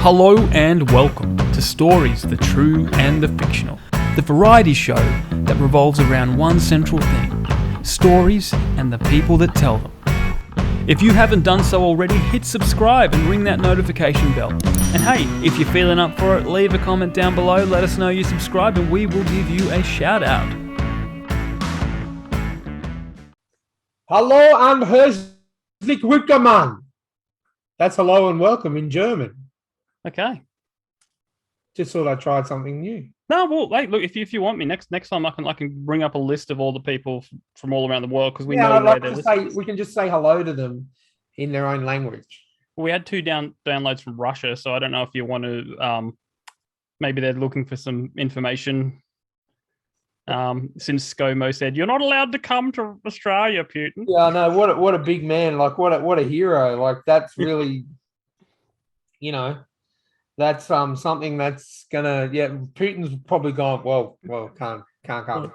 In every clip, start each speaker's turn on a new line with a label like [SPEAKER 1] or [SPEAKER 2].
[SPEAKER 1] Hello and welcome to Stories, the True and the Fictional, the variety show that revolves around one central theme, stories and the people that tell them. If you haven't done so already, hit subscribe and ring that notification bell. And hey, if you're feeling up for it, leave a comment down below, let us know you subscribed and we will give you a shout out.
[SPEAKER 2] Hallo and herzlich willkommen. That's hello and welcome in German.
[SPEAKER 1] Okay.
[SPEAKER 2] Just thought I tried something new.
[SPEAKER 1] No, well, hey, look, if you want me next time, I can bring up a list of all the people from all around the world because we know
[SPEAKER 2] I'd
[SPEAKER 1] where
[SPEAKER 2] like
[SPEAKER 1] they're
[SPEAKER 2] we can just say hello to them in their own language.
[SPEAKER 1] We had two downloads from Russia, so I don't know if you want to. Maybe they're looking for some information. Since ScoMo said you're not allowed to come to Australia, Putin.
[SPEAKER 2] Yeah, I know. What a big man! Like what a hero! Like that's really, that's something that's gonna. Yeah, Putin's probably gone. Well, can't come.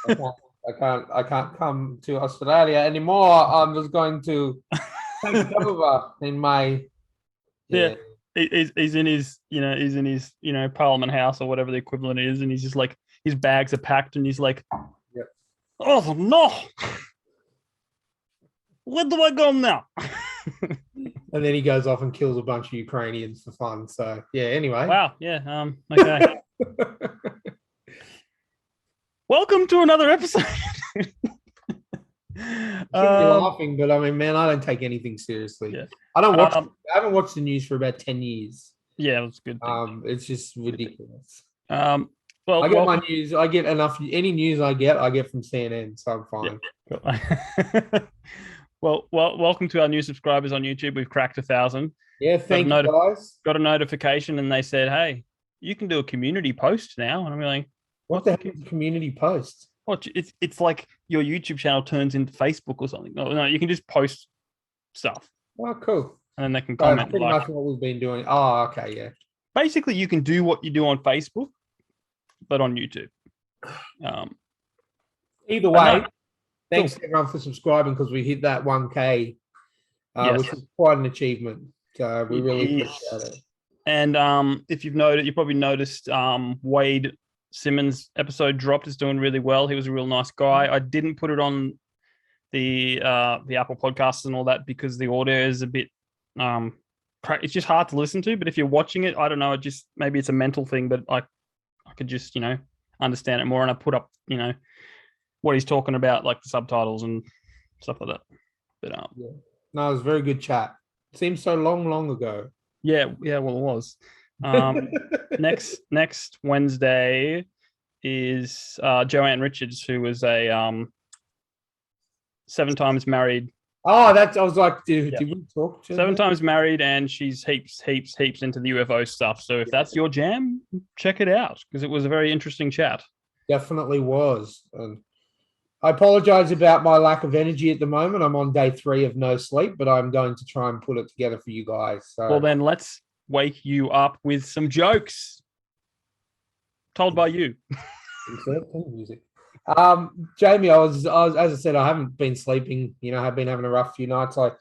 [SPEAKER 2] I can't come to Australia anymore. I'm just going to take over in my.
[SPEAKER 1] Yeah. He's in his Parliament House or whatever the equivalent is, and he's just like his bags are packed, and he's like,
[SPEAKER 2] yep.
[SPEAKER 1] "Oh no, where do I go now?"
[SPEAKER 2] And then he goes off and kills a bunch of Ukrainians for fun. So yeah. Anyway.
[SPEAKER 1] Wow. Yeah. Okay. Welcome to another episode.
[SPEAKER 2] Be laughing, but I mean, man, I don't take anything seriously.
[SPEAKER 1] Yeah.
[SPEAKER 2] I don't watch. I haven't watched the news for about 10 years.
[SPEAKER 1] Yeah, that's good.
[SPEAKER 2] It's just ridiculous.
[SPEAKER 1] Well,
[SPEAKER 2] I get my news. I get enough. Any news I get from CNN, so I'm fine.
[SPEAKER 1] Yeah. Well, welcome to our new subscribers on YouTube. We've cracked 1,000.
[SPEAKER 2] Yeah, thank you, guys.
[SPEAKER 1] Got a notification, and they said, "Hey, you can do a community post now." And I'm like,
[SPEAKER 2] "What the heck is a community post?"
[SPEAKER 1] What? It's like your YouTube channel turns into Facebook or something. No, you can just post stuff.
[SPEAKER 2] Oh, cool.
[SPEAKER 1] And then they can comment.
[SPEAKER 2] Pretty much what we've been doing. Oh, okay, yeah.
[SPEAKER 1] Basically, you can do what you do on Facebook, but on YouTube.
[SPEAKER 2] Either way, thanks everyone for subscribing because we hit that 1K, which is quite an achievement. So we really appreciate it. And
[SPEAKER 1] if you've noticed, you probably noticed Wade Simmons' episode dropped. Is doing really well. He was a real nice guy. I didn't put it on the Apple Podcasts and all that because the audio is a bit it's just hard to listen to. But if you're watching it, I don't know. Maybe it's a mental thing, but I could just understand it more. And I put up what he's talking about, like the subtitles and stuff like that. But
[SPEAKER 2] no, it was a very good chat. It seems so long ago.
[SPEAKER 1] Yeah. Well, it was. Next Wednesday is Joanne Richards, who was a 7 times married.
[SPEAKER 2] Oh, I was like, did we talk to
[SPEAKER 1] 7 times married, and she's heaps into the UFO stuff. So if that's your jam, check it out because it was a very interesting chat.
[SPEAKER 2] Definitely was. I apologize about my lack of energy at the moment. I'm on day 3 of no sleep, but I'm going to try and put it together for you guys. So.
[SPEAKER 1] Well, then let's wake you up with some jokes told by you.
[SPEAKER 2] Music. Jamie, I was as I said, I haven't been sleeping. I've been having a rough few nights. I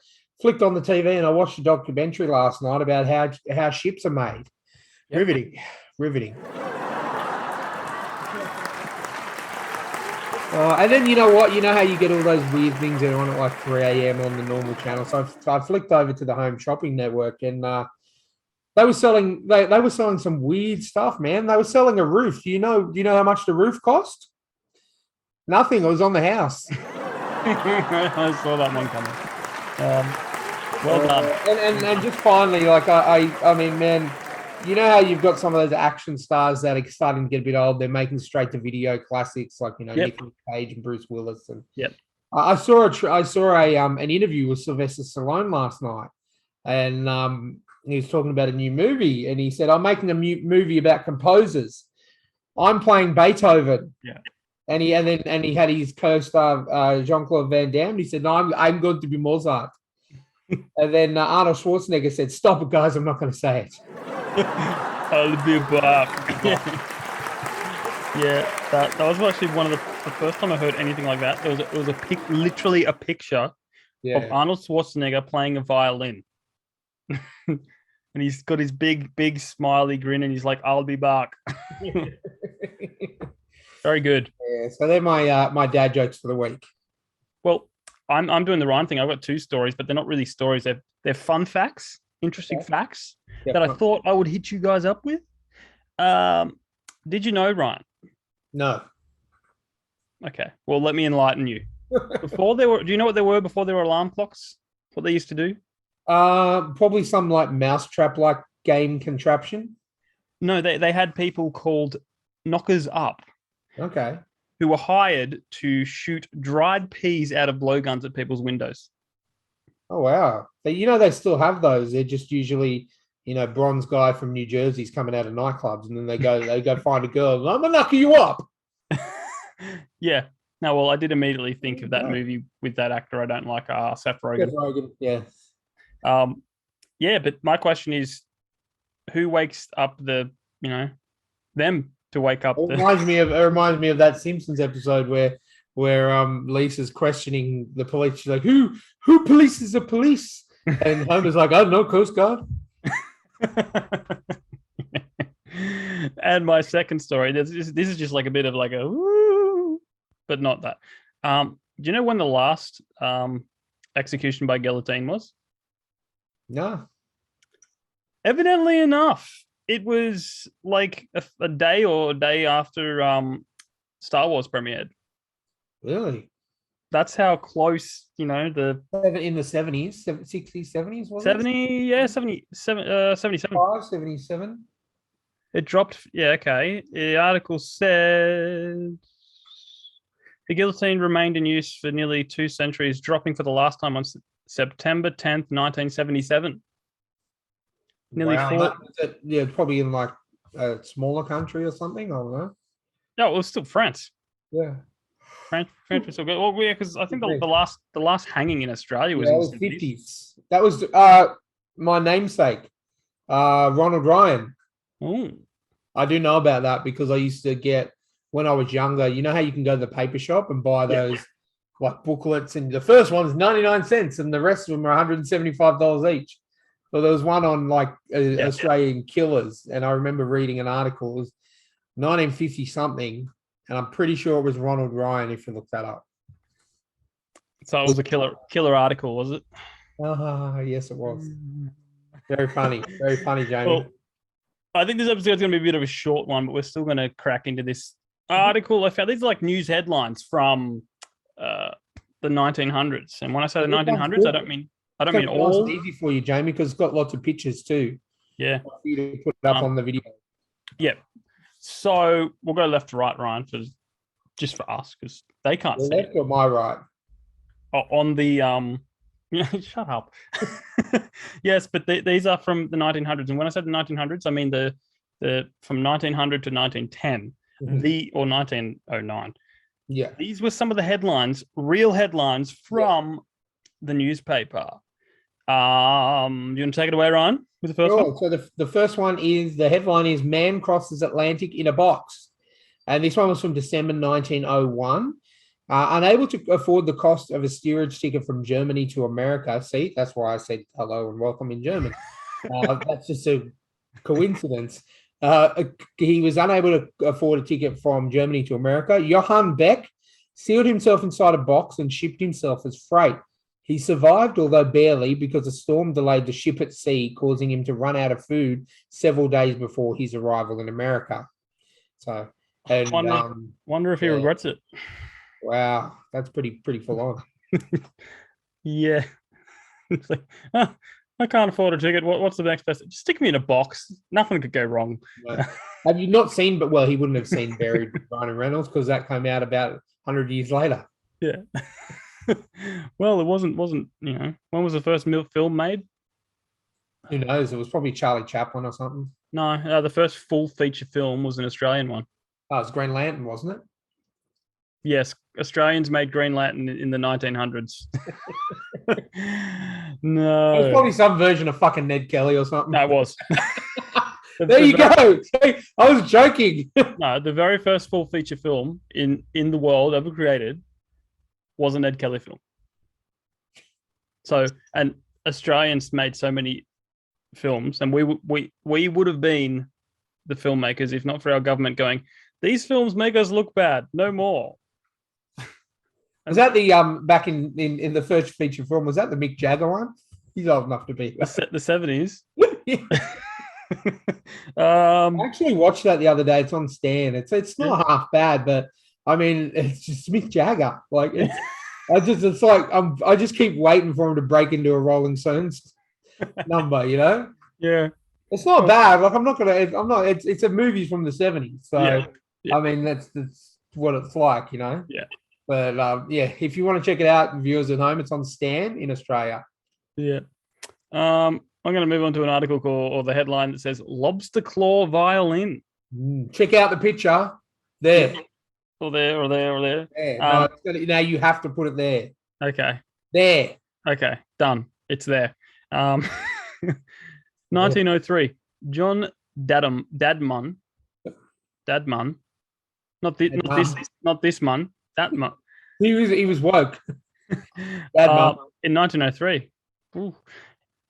[SPEAKER 2] flicked on the TV and I watched a documentary last night about how ships are made. Yep. Riveting. And then you know what? You know how you get all those weird things that are on at like 3 a.m. on the normal channel. So I flicked over to the Home Shopping Network, and they were selling some weird stuff, man. They were selling a roof. Do you know how much the roof cost? Nothing. It was on the house.
[SPEAKER 1] I saw that one coming. Well done.
[SPEAKER 2] And just finally, like I mean, man. You know how you've got some of those action stars that are starting to get a bit old? They're making straight-to-video classics like Nicolas Cage and Bruce Willis. And I saw an interview with Sylvester Stallone last night, and he was talking about a new movie, and he said, "I'm making a movie about composers. I'm playing Beethoven."
[SPEAKER 1] Yeah.
[SPEAKER 2] And he had his co-star Jean-Claude Van Damme. He said, "No, I'm going to be Mozart." And then Arnold Schwarzenegger said, "Stop it, guys! I'm not going to say it."
[SPEAKER 1] I'll be back. Yeah, that was actually one of the first time I heard anything like that. It was literally a picture of Arnold Schwarzenegger playing a violin. and he's got his big smiley grin, and he's like, "I'll be back." Very good.
[SPEAKER 2] Yeah, so they're my dad jokes for the week.
[SPEAKER 1] Well, I'm doing the Ryan thing. I've got two stories, but they're not really stories. They're fun facts, interesting facts that I thought I would hit you guys up with. Did you know, Ryan?
[SPEAKER 2] No.
[SPEAKER 1] Okay. Well, let me enlighten you. Before they were, do you know what they were before there were alarm clocks? What they used to do?
[SPEAKER 2] Probably some like mousetrap like game contraption.
[SPEAKER 1] No, they had people called knockers up.
[SPEAKER 2] Okay.
[SPEAKER 1] Who were hired to shoot dried peas out of blowguns at people's windows.
[SPEAKER 2] Oh wow! But they still have those. They're just usually bronze guy from New Jersey's coming out of nightclubs, and then they go find a girl. I'm gonna knock you up.
[SPEAKER 1] Yeah. No, well, I did immediately think of that movie with that actor I don't like, Seth Rogen.
[SPEAKER 2] Seth Rogen, yeah.
[SPEAKER 1] Yeah, but my question is, who wakes up them to wake up?
[SPEAKER 2] It reminds me of that Simpsons episode where Lisa's questioning the police. She's like, "Who polices the police?" And Homer's like, "I don't know, Coast Guard."
[SPEAKER 1] And my second story, this is just like a bit of like a woo, but not that. Do you know when the last execution by guillotine was?
[SPEAKER 2] No.
[SPEAKER 1] Evidently enough, it was like a day after Star Wars premiered.
[SPEAKER 2] Really?
[SPEAKER 1] That's how close, in the
[SPEAKER 2] 70s, 60s, 70s, was
[SPEAKER 1] 70, yeah, 77.
[SPEAKER 2] 77.
[SPEAKER 1] It dropped, yeah, okay. The article said the guillotine remained in use for nearly 2 centuries, dropping for the last time on September 10th, 1977. Nearly
[SPEAKER 2] wow. Probably in like a smaller country or something. I don't know.
[SPEAKER 1] No, it was still France.
[SPEAKER 2] Yeah.
[SPEAKER 1] France was still good. Well, yeah, because I think the last hanging in Australia was
[SPEAKER 2] in the 50s. That was my namesake, Ronald Ryan.
[SPEAKER 1] Oh.
[SPEAKER 2] I do know about that because I used to get, when I was younger, you know how you can go to the paper shop and buy those like booklets, and the first one's 99 cents and the rest of them are $175 each. Well, there was one on like Australian killers, and I remember reading an article. It was 1950 something, and I'm pretty sure it was Ronald Ryan if you look that up.
[SPEAKER 1] So it was a killer article, was it?
[SPEAKER 2] Yes, it was. Very funny, Jamie.
[SPEAKER 1] Well, I think this episode is going to be a bit of a short one, but we're still going to crack into this article. I found these are like news headlines from the 1900s, and when I say the 1900s, I don't mean all.
[SPEAKER 2] It's easy for you, Jamie, because it's got lots of pictures too.
[SPEAKER 1] Yeah,
[SPEAKER 2] for you to put it up on the video.
[SPEAKER 1] Yeah. So we'll go left to right, Ryan, just for us, because they can't see.
[SPEAKER 2] Left or my right?
[SPEAKER 1] On the shut up. Yes, but these are from the 1900s, and when I said the 1900s, I mean the from 1900 to 1910, or 1909.
[SPEAKER 2] Yeah,
[SPEAKER 1] these were some of the headlines, real headlines from the newspaper. Do you want to take it away, Ryan, with the first one?
[SPEAKER 2] So the first one is, the headline is "Man Crosses Atlantic in a Box," and this one was from December 1901. Unable to afford the cost of a steerage ticket from Germany to America. See, that's why I said hello and welcome in German. That's just a coincidence. He was unable to afford a ticket from Germany to America. Johann Beck sealed himself inside a box and shipped himself as freight. He survived, although barely, because a storm delayed the ship at sea, causing him to run out of food several days before his arrival in America. So, and
[SPEAKER 1] wonder if he regrets it.
[SPEAKER 2] Wow, that's pretty full on.
[SPEAKER 1] Yeah. It's like, I can't afford a ticket. What's the next best? Just stick me in a box. Nothing could go wrong.
[SPEAKER 2] Right. Have you not seen, but well, he wouldn't have seen Buried with Ryan Reynolds, because that came out about 100 years later.
[SPEAKER 1] Yeah. Well, it wasn't, when was the first film made?
[SPEAKER 2] Who knows? It was probably Charlie Chaplin or something.
[SPEAKER 1] No, the first full feature film was an Australian one.
[SPEAKER 2] Oh, it was Green Lantern, wasn't it?
[SPEAKER 1] Yes, Australians made Green Lantern in the 1900s. No.
[SPEAKER 2] It was probably some version of fucking Ned Kelly or something.
[SPEAKER 1] No, it was.
[SPEAKER 2] There you go. I was joking.
[SPEAKER 1] No, the very first full feature film in the world ever created was a Ned Kelly film. So, and Australians made so many films, and we would have been the filmmakers if not for our government going, these films make us look bad, no more.
[SPEAKER 2] Was that the back in the first feature film? Was that the Mick Jagger one? He's old enough to be
[SPEAKER 1] the 70s.
[SPEAKER 2] I actually watched that the other day. It's on Stan. It's not half bad, but I mean, it's just Mick Jagger. Like it's like I just keep waiting for him to break into a Rolling Stones number. You know?
[SPEAKER 1] Yeah.
[SPEAKER 2] It's not bad. Like I'm not. It's a movie from the 70s. So I mean, that's what it's like. You know?
[SPEAKER 1] Yeah.
[SPEAKER 2] But if you want to check it out, viewers at home, it's on Stan in Australia.
[SPEAKER 1] Yeah. I'm going to move on to an article or the headline that says Lobster Claw Violin.
[SPEAKER 2] Check out the picture there.
[SPEAKER 1] Or there.
[SPEAKER 2] There. Now you have to put it there.
[SPEAKER 1] Okay.
[SPEAKER 2] There.
[SPEAKER 1] Okay. Done. It's there. 1903. John Dadman. Not this man. That man.
[SPEAKER 2] He was woke.
[SPEAKER 1] In 1903. Ooh,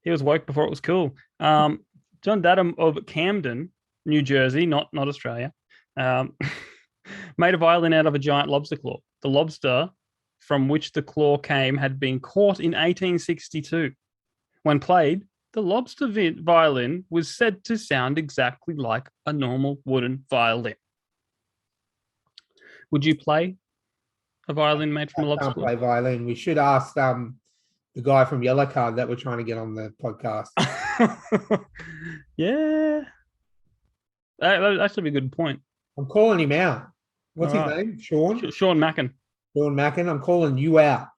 [SPEAKER 1] he was woke before it was cool. John Dadham of Camden, New Jersey, not Australia, made a violin out of a giant lobster claw. The lobster from which the claw came had been caught in 1862. When played, the lobster violin was said to sound exactly like a normal wooden violin. Would you play a violin made from a lobster claw?
[SPEAKER 2] Play violin. We should ask the guy from Yellow Card that we're trying to get on the podcast.
[SPEAKER 1] Yeah. That'd actually be a good point.
[SPEAKER 2] I'm calling him out. What's his name?
[SPEAKER 1] Sean Mackin.
[SPEAKER 2] Sean Mackin, I'm calling you out.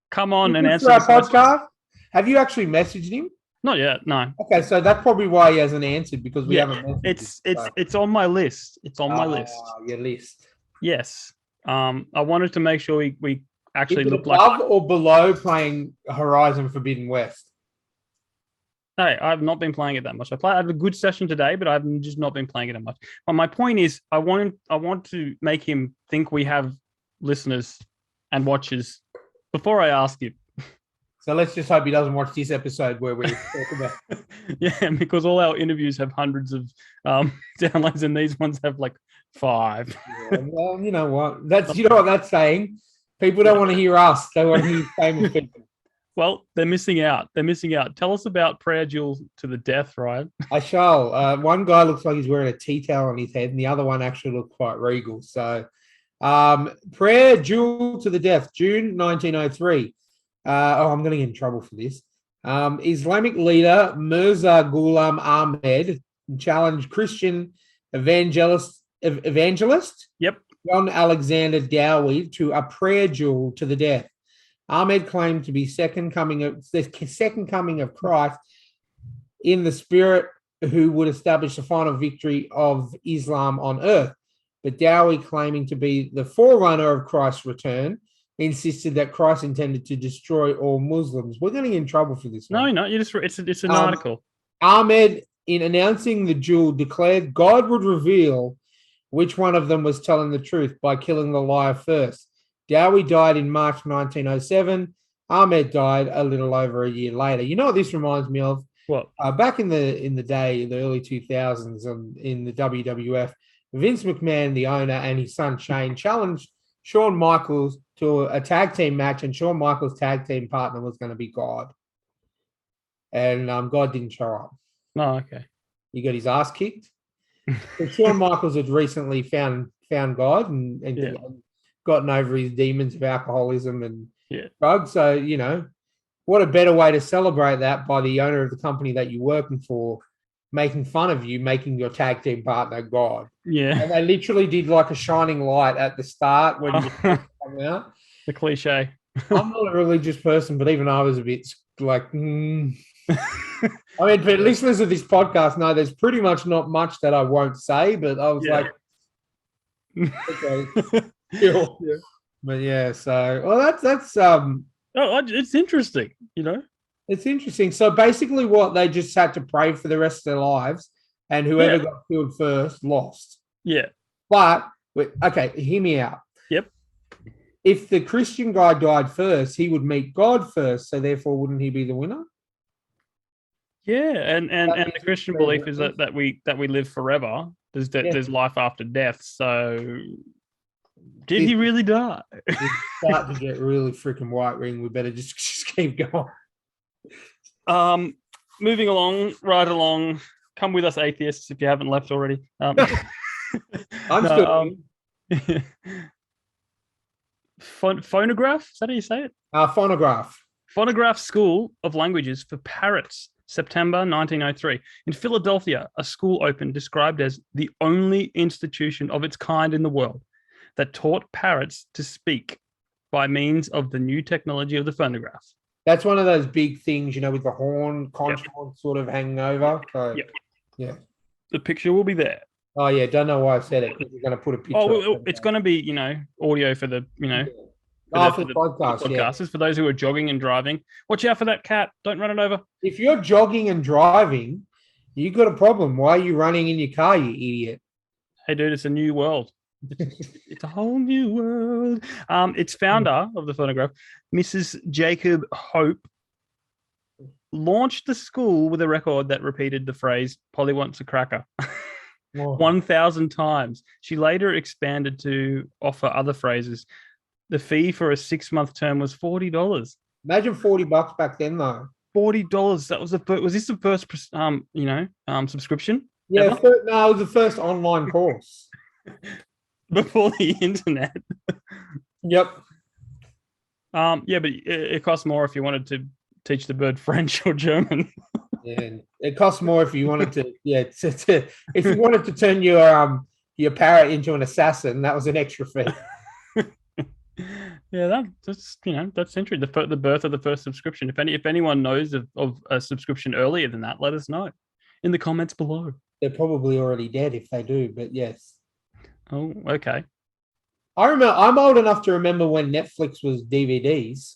[SPEAKER 1] Come on and answer
[SPEAKER 2] our podcast. Have you actually messaged him?
[SPEAKER 1] Not yet, no.
[SPEAKER 2] Okay, so that's probably why he hasn't answered, because we haven't messaged
[SPEAKER 1] it's on my list. It's on my list.
[SPEAKER 2] Your list.
[SPEAKER 1] Yes. I wanted to make sure we actually look
[SPEAKER 2] above or below playing Horizon Forbidden West?
[SPEAKER 1] Hey, I've not been playing it that much. I had a good session today, but I've just not been playing it that much. But my point is, I want to make him think we have listeners and watchers before I ask him.
[SPEAKER 2] So let's just hope he doesn't watch this episode where we talk about.
[SPEAKER 1] Yeah, because all our interviews have hundreds of downloads, and these ones have like 5.
[SPEAKER 2] Yeah, well, you know what? You know what that's saying. People don't want to hear us. They want to hear famous people.
[SPEAKER 1] Well, they're missing out. Tell us about Prayer Duel to the Death, Ryan.
[SPEAKER 2] I shall. One guy looks like he's wearing a tea towel on his head, and the other one actually looked quite regal. So, Prayer Duel to the Death, June 1903. I'm going to get in trouble for this. Islamic leader Mirza Ghulam Ahmed challenged Christian evangelist.
[SPEAKER 1] Yep.
[SPEAKER 2] John Alexander Dowie to a prayer duel to the death. Ahmed claimed to be the second coming of Christ in the spirit, who would establish the final victory of Islam on earth. But Dowie, claiming to be the forerunner of Christ's return, insisted that Christ intended to destroy all Muslims. We're going to get in trouble for this one.
[SPEAKER 1] No, it's an article.
[SPEAKER 2] Ahmed, in announcing the duel, declared God would reveal which one of them was telling the truth by killing the liar first. Dowie died in March 1907. Ahmed died a little over a year later. You know what this reminds me of?
[SPEAKER 1] What?
[SPEAKER 2] Back in the day, the early 2000s, in the WWF, Vince McMahon, the owner, and his son Shane challenged Shawn Michaels to a tag team match, and Shawn Michaels' tag team partner was going to be God. And God didn't show up.
[SPEAKER 1] Oh, okay.
[SPEAKER 2] He got his ass kicked. So Shawn Michaels had recently found God and gotten over his demons of alcoholism and drugs. So, you know, what a better way to celebrate that by the owner of the company that you're working for making fun of you, making your tag team partner God.
[SPEAKER 1] Yeah.
[SPEAKER 2] And they literally did like a shining light at the start when you come out.
[SPEAKER 1] The cliche.
[SPEAKER 2] I'm not a religious person, but even I was a bit like, I mean, for listeners of this podcast, no, there's pretty much not much that I won't say, but I was like, okay. Yeah. But yeah, so that's
[SPEAKER 1] it's interesting, you know.
[SPEAKER 2] It's interesting. So basically, what they just had to pray for the rest of their lives, and whoever got killed first lost.
[SPEAKER 1] Yeah.
[SPEAKER 2] But okay, hear me out.
[SPEAKER 1] Yep.
[SPEAKER 2] If the Christian guy died first, he would meet God first. So therefore, wouldn't he be the winner?
[SPEAKER 1] Yeah, and the Christian belief is that we live forever. There's life after death. So did he really die?
[SPEAKER 2] It's starting to get really freaking white ring. We better just keep going.
[SPEAKER 1] Moving along, right along. Come with us, atheists, if you haven't left already.
[SPEAKER 2] I'm still
[SPEAKER 1] phonograph. Is that how you say it?
[SPEAKER 2] Phonograph.
[SPEAKER 1] Phonograph School of Languages for Parrots, September 1903. In Philadelphia, a school opened described as the only institution of its kind in the world that taught parrots to speak by means of the new technology of the phonograph.
[SPEAKER 2] That's one of those big things, with the conch horn sort of hanging over. So, yeah.
[SPEAKER 1] The picture will be there.
[SPEAKER 2] Oh, yeah. Don't know why I said it, because we're going to put a picture.
[SPEAKER 1] Oh, it's going to be, audio for the,
[SPEAKER 2] for the podcast.
[SPEAKER 1] Podcasters, for those who are jogging and driving. Watch out for that cat. Don't run it over.
[SPEAKER 2] If you're jogging and driving, you got a problem. Why are you running in your car, you idiot?
[SPEAKER 1] Hey, dude, it's a new world. It's a whole new world. Its founder of the phonograph, Mrs. Jacob Hope, launched the school with a record that repeated the phrase "Polly wants a cracker" 1,000 times. She later expanded to offer other phrases. The fee for a 6-month term was $40.
[SPEAKER 2] Imagine $40 back then, though.
[SPEAKER 1] $40. That was the first. Was this the first, subscription?
[SPEAKER 2] Yeah, it was the first online course.
[SPEAKER 1] Before the internet.
[SPEAKER 2] Yep.
[SPEAKER 1] But it costs more if you wanted to teach the bird French or German.
[SPEAKER 2] Yeah, it costs more if you wanted to. Yeah, if you wanted to turn your parrot into an assassin, that was an extra fee.
[SPEAKER 1] Yeah, that's interesting. The birth of the first subscription. If anyone knows of a subscription earlier than that, let us know in the comments below.
[SPEAKER 2] They're probably already dead if they do, but yes.
[SPEAKER 1] Oh, okay.
[SPEAKER 2] I remember. I'm old enough to remember when Netflix was DVDs.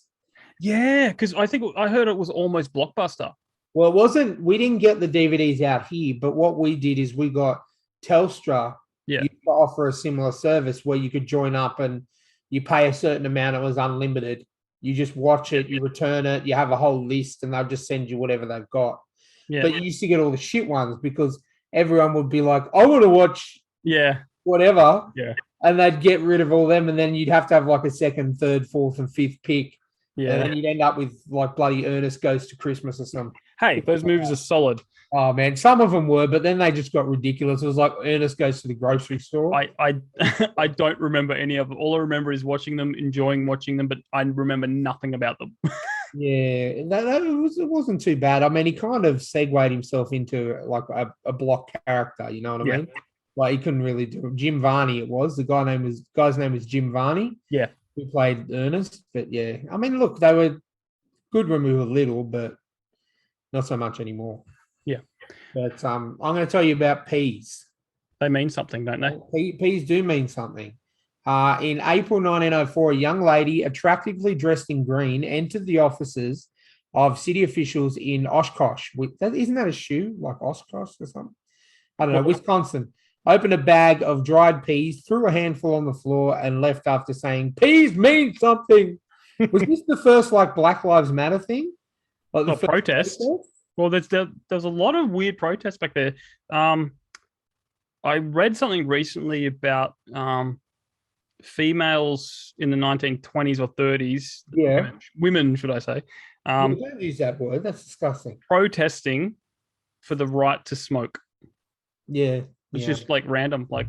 [SPEAKER 1] Yeah, because I heard it was almost Blockbuster.
[SPEAKER 2] Well, it wasn't. We didn't get the DVDs out here, but what we did is we got Telstra.
[SPEAKER 1] Yeah.
[SPEAKER 2] You could offer a similar service where you could join up and you pay a certain amount. It was unlimited. You just watch it, you return it, you have a whole list, and they'll just send you whatever they've got. Yeah. But you used to get all the shit ones because everyone would be like, I want to watch whatever.
[SPEAKER 1] Yeah.
[SPEAKER 2] And they'd get rid of all them, and then you'd have to have like a second, third, fourth, and fifth pick. Yeah. And then you'd end up with like bloody Ernest Goes to Christmas or something.
[SPEAKER 1] Hey, those movies are solid.
[SPEAKER 2] Oh man, some of them were, but then they just got ridiculous. It was like Ernest Goes to the Grocery Store.
[SPEAKER 1] I don't remember any of them. All I remember is watching them, enjoying watching them, but I remember nothing about them.
[SPEAKER 2] Yeah, it wasn't too bad. I mean, he kind of segued himself into like a block character. You know what I mean? Like he couldn't really do it. Jim Varney. It was the guy's name was Jim Varney.
[SPEAKER 1] Yeah,
[SPEAKER 2] who played Ernest. But yeah, I mean, look, they were good when we were little, but not so much anymore.
[SPEAKER 1] Yeah.
[SPEAKER 2] But I'm going to tell you about peas.
[SPEAKER 1] They mean something, don't they?
[SPEAKER 2] Peas do mean something. In April 1904, a young lady, attractively dressed in green, entered the offices of city officials in Oshkosh. Isn't that a shoe, like Oshkosh or something? I don't know, Wisconsin. Opened a bag of dried peas, threw a handful on the floor, and left after saying, "Peas mean something." Was this the first like Black Lives Matter thing?
[SPEAKER 1] Like the protest? Well, there's a lot of weird protests back there. I read something recently about females in the 1920s or 30s.
[SPEAKER 2] Yeah,
[SPEAKER 1] women, should I say?
[SPEAKER 2] Don't use that word. That's disgusting.
[SPEAKER 1] Protesting for the right to smoke.
[SPEAKER 2] Yeah,
[SPEAKER 1] it's just like random, like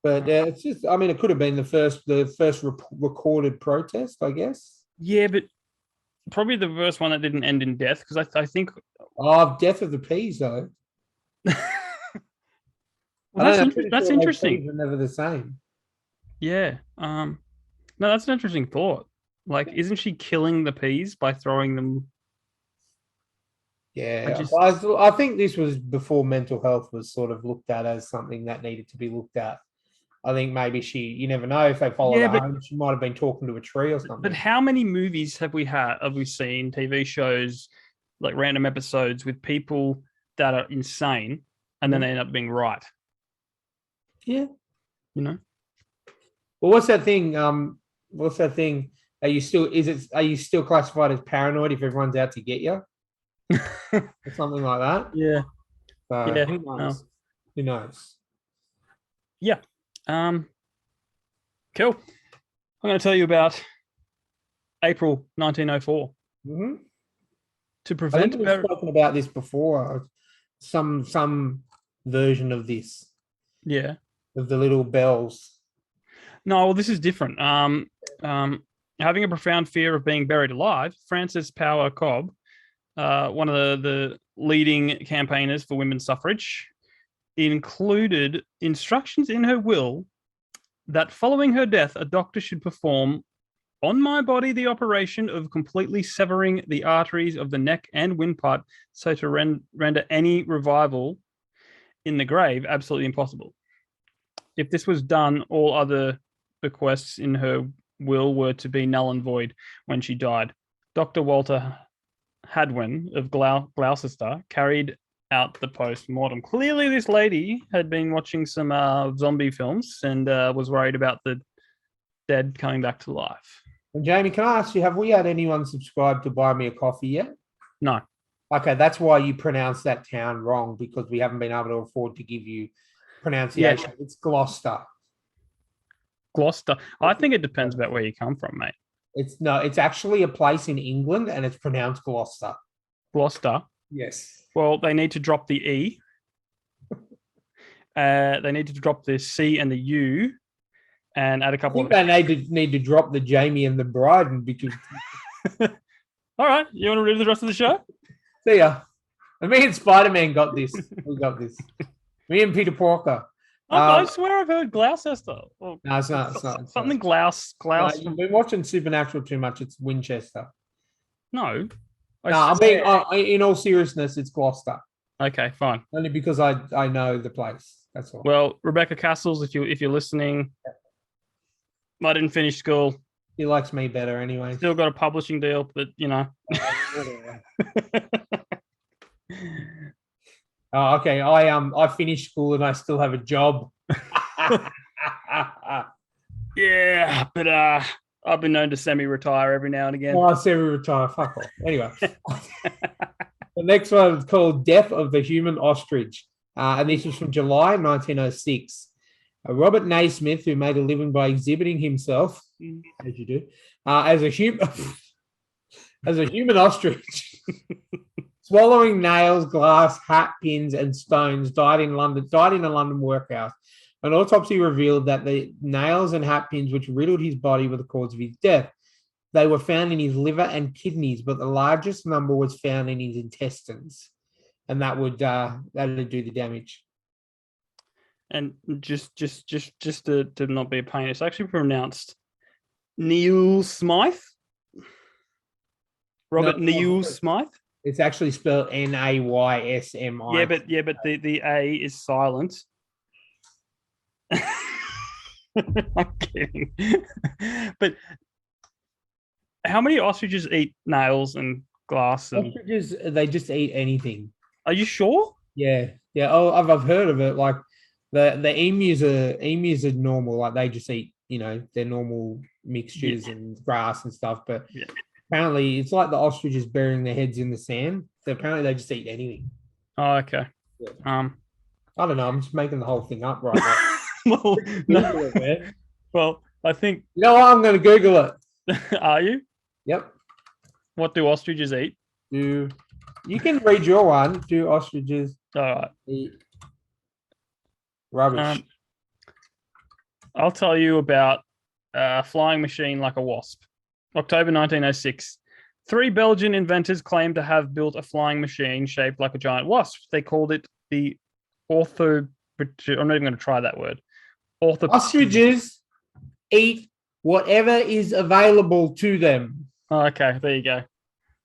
[SPEAKER 2] But it's just. I mean, it could have been the first recorded protest, I guess.
[SPEAKER 1] Yeah, but probably the first one that didn't end in death, because I think.
[SPEAKER 2] Oh, death of the peas, though.
[SPEAKER 1] Well, that's interesting.
[SPEAKER 2] Peas are never the same.
[SPEAKER 1] Yeah. No, that's an interesting thought. Like, isn't she killing the peas by throwing them?
[SPEAKER 2] Yeah, I think this was before mental health was sort of looked at as something that needed to be looked at. I think maybe you never know if they followed her home, she might have been talking to a tree or something.
[SPEAKER 1] But how many movies have we seen, TV shows, like random episodes with people that are insane and then they end up being right?
[SPEAKER 2] Yeah.
[SPEAKER 1] Well,
[SPEAKER 2] what's that thing? Are you still classified as paranoid if everyone's out to get you? or something like that.
[SPEAKER 1] Yeah.
[SPEAKER 2] So
[SPEAKER 1] Yeah.
[SPEAKER 2] who knows?
[SPEAKER 1] Oh.
[SPEAKER 2] Who knows?
[SPEAKER 1] Yeah. Cool. I'm going to tell you about April 1904.
[SPEAKER 2] Mm-hmm.
[SPEAKER 1] To
[SPEAKER 2] I
[SPEAKER 1] prevent
[SPEAKER 2] think we've spoken about this before. Some version of this,
[SPEAKER 1] yeah.
[SPEAKER 2] of the little bells.
[SPEAKER 1] No, well, this is different. Having a profound fear of being buried alive, Frances Power Cobb, one of the leading campaigners for women's suffrage, included instructions in her will that following her death, a doctor should perform on my body the operation of completely severing the arteries of the neck and windpipe so to render any revival in the grave absolutely impossible. If this was done, all other bequests in her will were to be null and void when she died. Dr. Walter Hadwin of Gloucester carried out the post-mortem. Clearly, this lady had been watching some zombie films and was worried about the dead coming back to life.
[SPEAKER 2] And Jamie, can I ask you, have we had anyone subscribe to Buy Me a Coffee yet?
[SPEAKER 1] No.
[SPEAKER 2] Okay, that's why you pronounce that town wrong, because we haven't been able to afford to give you pronunciation. Yeah. It's Gloucester.
[SPEAKER 1] Gloucester. I think it depends about where you come from, mate.
[SPEAKER 2] It's actually a place in England and it's pronounced Gloucester.
[SPEAKER 1] Gloucester?
[SPEAKER 2] Yes.
[SPEAKER 1] Well, they need to drop the E. They need to drop the C and the U and add a couple
[SPEAKER 2] They need to drop the Jamie and the Bryden because.
[SPEAKER 1] All right, you want to read the rest of the show?
[SPEAKER 2] See ya. And me and Spider-Man got this. We got this. Me and Peter Porker.
[SPEAKER 1] I swear I've heard Gloucester.
[SPEAKER 2] No, it's not.
[SPEAKER 1] Something Glouse.
[SPEAKER 2] No, you've been watching Supernatural too much. It's Winchester.
[SPEAKER 1] No.
[SPEAKER 2] I mean, in all seriousness, it's Gloucester.
[SPEAKER 1] Okay, fine.
[SPEAKER 2] Only because I know the place. That's all.
[SPEAKER 1] Well, Rebecca Castles, if you're listening, I didn't finish school.
[SPEAKER 2] He likes me better anyway.
[SPEAKER 1] Still got a publishing deal, but you know.
[SPEAKER 2] Oh, okay. I finished school and I still have a job.
[SPEAKER 1] Yeah, but I've been known to semi-retire every now and again.
[SPEAKER 2] Oh, I semi-retire. Fuck off. Anyway, the next one is called "Death of the Human Ostrich," and this was from July 1906. Robert Naismith, who made a living by exhibiting himself, as you do, as a human ostrich. Swallowing nails, glass, hat pins, and stones, died in a London workhouse. An autopsy revealed that the nails and hat pins which riddled his body were the cause of his death. They were found in his liver and kidneys, but the largest number was found in his intestines, and that would do the damage.
[SPEAKER 1] And just to not be a pain, it's actually pronounced Neil Smythe. Robert Neil Smythe.
[SPEAKER 2] It's actually spelled Naysmi.
[SPEAKER 1] Yeah, but the A is silent. I'm kidding. But how many ostriches eat nails and glass?
[SPEAKER 2] Ostriches, they just eat anything.
[SPEAKER 1] Are you sure?
[SPEAKER 2] Yeah. Oh, I've heard of it. Like the emus are normal. Like they just eat, their normal mixtures and grass and stuff. But apparently, it's like the ostriches burying their heads in the sand. So apparently, they just eat anything.
[SPEAKER 1] Oh, okay.
[SPEAKER 2] Yeah.
[SPEAKER 1] I
[SPEAKER 2] don't know. I'm just making the whole thing up right now.
[SPEAKER 1] Well, no. Well, I think.
[SPEAKER 2] You know what? I'm going to Google
[SPEAKER 1] it. Are you?
[SPEAKER 2] Yep.
[SPEAKER 1] What do ostriches eat?
[SPEAKER 2] You can read your one. Do ostriches eat rubbish?
[SPEAKER 1] I'll tell you about a flying machine like a wasp. October 1906. 3 Belgian inventors claimed to have built a flying machine shaped like a giant wasp. They called it the I'm not even going to try that word.
[SPEAKER 2] Ostriches eat whatever is available to them.
[SPEAKER 1] Oh, okay, there you go.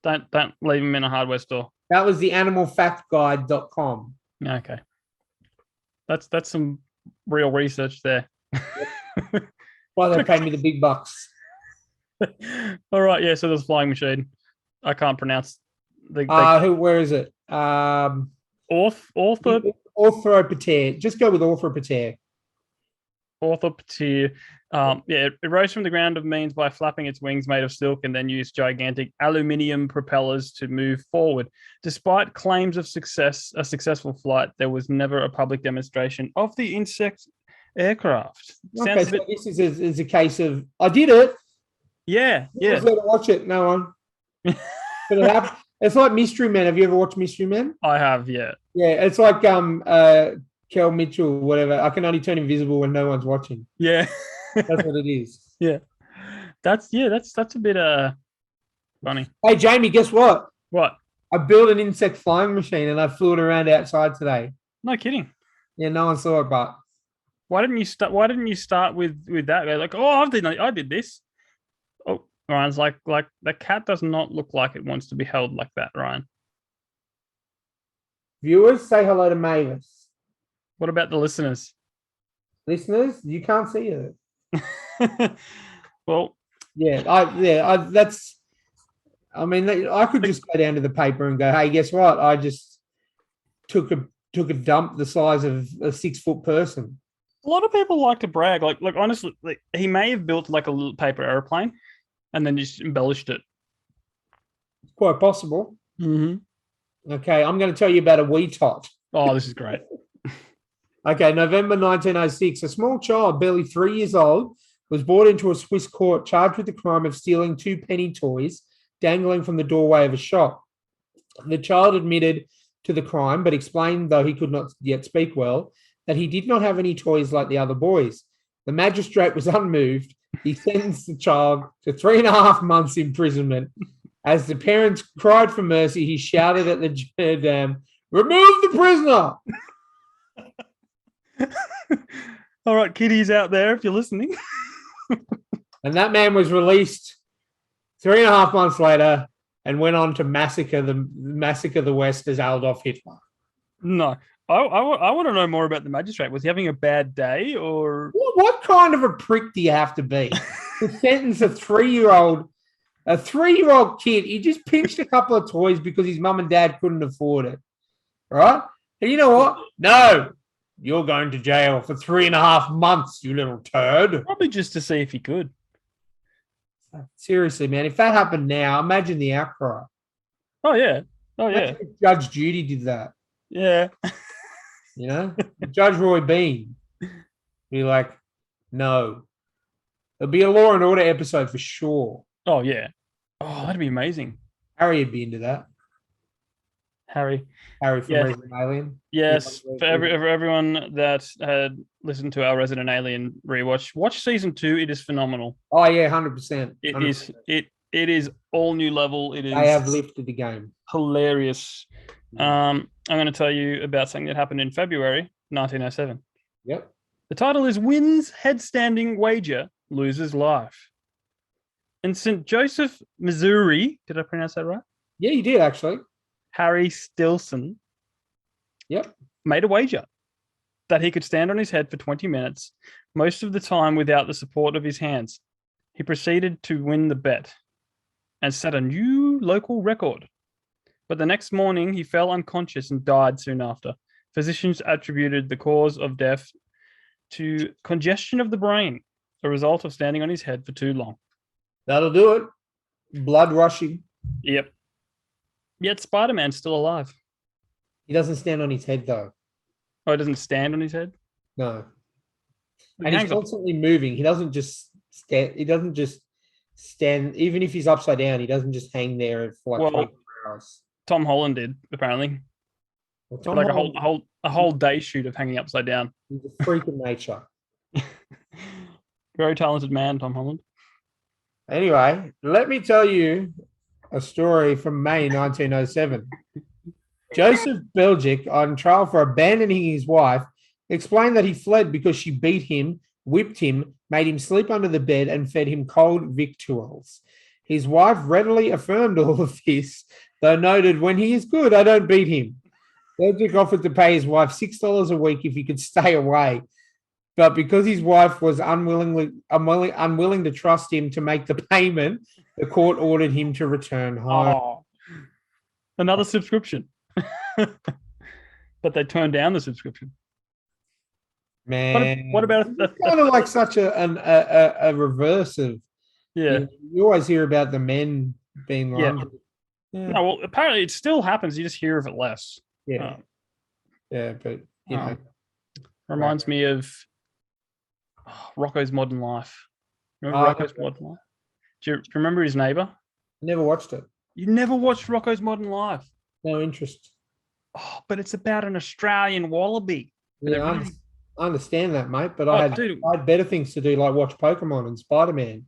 [SPEAKER 1] Don't leave them in a hardware store.
[SPEAKER 2] That was the animalfactguide.com.
[SPEAKER 1] Okay. That's some real research there.
[SPEAKER 2] Why they pay me the big bucks.
[SPEAKER 1] All right, yeah. So there's a flying machine. I can't pronounce the.
[SPEAKER 2] Where is it?
[SPEAKER 1] Orthopter.
[SPEAKER 2] Orthopter. Just go with orthopter.
[SPEAKER 1] orthopter. It rose from the ground of means by flapping its wings made of silk and then used gigantic aluminium propellers to move forward. Despite claims of a successful flight, there was never a public demonstration of the insect aircraft.
[SPEAKER 2] Okay, so this is a case of I did it.
[SPEAKER 1] Yeah.
[SPEAKER 2] I was there to watch it. No one. But it happened. It's like Mystery Men. Have you ever watched Mystery Men?
[SPEAKER 1] I have, yeah.
[SPEAKER 2] Yeah, it's like Kel Mitchell, whatever. I can only turn invisible when no one's watching.
[SPEAKER 1] Yeah.
[SPEAKER 2] That's what it is.
[SPEAKER 1] Yeah. That's a bit funny.
[SPEAKER 2] Hey Jamie, guess what?
[SPEAKER 1] What?
[SPEAKER 2] I built an insect flying machine and I flew it around outside today.
[SPEAKER 1] No kidding.
[SPEAKER 2] Yeah, no one saw it, but
[SPEAKER 1] why didn't you start with that? They're like, oh, I did this. Oh, Ryan's like the cat does not look like it wants to be held like that, Ryan.
[SPEAKER 2] Viewers, say hello to Mavis.
[SPEAKER 1] What about the listeners?
[SPEAKER 2] Listeners, you can't see it.
[SPEAKER 1] Well,
[SPEAKER 2] that's. I mean, I could just go down to the paper and go, "Hey, guess what? I just took a dump the size of a 6-foot person."
[SPEAKER 1] A lot of people like to brag. Like honestly, like he may have built like a little paper airplane, and then just embellished it.
[SPEAKER 2] It's quite possible.
[SPEAKER 1] Mm-hmm.
[SPEAKER 2] Okay, I'm going to tell you about a wee tot.
[SPEAKER 1] Oh, this is great.
[SPEAKER 2] Okay, November 1906, a small child, barely 3 years old, was brought into a Swiss court charged with the crime of stealing 2 penny toys dangling from the doorway of a shop. The child admitted to the crime, but explained, though he could not yet speak well, that he did not have any toys like the other boys. The magistrate was unmoved. He sentenced the child to 3.5 months imprisonment. As the parents cried for mercy, he shouted at the gendarme, "Remove the prisoner!"
[SPEAKER 1] All right, kiddies out there, if you're listening.
[SPEAKER 2] And that man was released 3.5 months later and went on to massacre the West as Adolf Hitler.
[SPEAKER 1] No, I want to know more about the magistrate. Was he having a bad day, or
[SPEAKER 2] what kind of a prick do you have to be to sentence a 3-year-old kid? He just pinched a couple of toys because his mum and dad couldn't afford it, right? And you know what? No. You're going to jail for 3.5 months, you little turd.
[SPEAKER 1] Probably just to see if he could.
[SPEAKER 2] Seriously, man. If that happened now, imagine the outcry.
[SPEAKER 1] Oh, yeah.
[SPEAKER 2] Judge Judy did that.
[SPEAKER 1] Yeah.
[SPEAKER 2] You know? Judge Roy Bean. Be like, no. There'll be a Law and Order episode for sure.
[SPEAKER 1] Oh, yeah. Oh, that'd be amazing.
[SPEAKER 2] Harry would be into that.
[SPEAKER 1] Harry
[SPEAKER 2] from Resident Alien.
[SPEAKER 1] Yes, for everyone that had listened to our Resident Alien rewatch, watch season 2. It is phenomenal.
[SPEAKER 2] Oh yeah, 100%.
[SPEAKER 1] It is all new level. It is.
[SPEAKER 2] They have lifted the game.
[SPEAKER 1] Hilarious. I'm going to tell you about something that happened in February 1907.
[SPEAKER 2] Yep.
[SPEAKER 1] The title is "Wins Headstanding Wager, Loses Life." In St. Joseph, Missouri. Did I pronounce that right?
[SPEAKER 2] Yeah, you did actually.
[SPEAKER 1] Harry Stilson made a wager that he could stand on his head for 20 minutes, most of the time without the support of his hands. He proceeded to win the bet and set a new local record. But the next morning, he fell unconscious and died soon after. Physicians attributed the cause of death to congestion of the brain, a result of standing on his head for too long.
[SPEAKER 2] That'll do it. Blood rushing.
[SPEAKER 1] Yep. Yet Spider-Man's still alive.
[SPEAKER 2] He doesn't stand on his head, though.
[SPEAKER 1] Oh, he doesn't stand on his head?
[SPEAKER 2] No. And he's constantly moving. He doesn't just stand. He doesn't just stand. Even if he's upside down, he doesn't just hang there for like 24 hours.
[SPEAKER 1] Tom Holland did, apparently. Well, like a whole day shoot of hanging upside down.
[SPEAKER 2] He's a freak of nature.
[SPEAKER 1] Very talented man, Tom Holland.
[SPEAKER 2] Anyway, let me tell you a story from May 1907. Joseph Belgic, on trial for abandoning his wife, explained that he fled because she beat him, whipped him, made him sleep under the bed, and fed him cold victuals. His wife readily affirmed all of this, though noted, "When he is good, I don't beat him." Belgic offered to pay his wife $6 a week if he could stay away. But because his wife was unwilling to trust him to make the payment, the court ordered him to return home.
[SPEAKER 1] Oh, another subscription. But they turned down the subscription.
[SPEAKER 2] Man,
[SPEAKER 1] What about
[SPEAKER 2] kind of like such a reverse of
[SPEAKER 1] yeah.
[SPEAKER 2] you always hear about the men being
[SPEAKER 1] Yeah.
[SPEAKER 2] lingerie. Yeah.
[SPEAKER 1] No, well, apparently it still happens. You just hear of it less.
[SPEAKER 2] Yeah. But you know,
[SPEAKER 1] reminds me of Rocco's Modern Life. Remember Rocco's Modern Life? Do you remember his neighbor?
[SPEAKER 2] Never watched it.
[SPEAKER 1] You never watched Rocco's Modern Life?
[SPEAKER 2] No interest.
[SPEAKER 1] Oh, but it's about an Australian wallaby.
[SPEAKER 2] Yeah, I understand that, mate. But I had better things to do, like watch Pokemon and Spider-Man.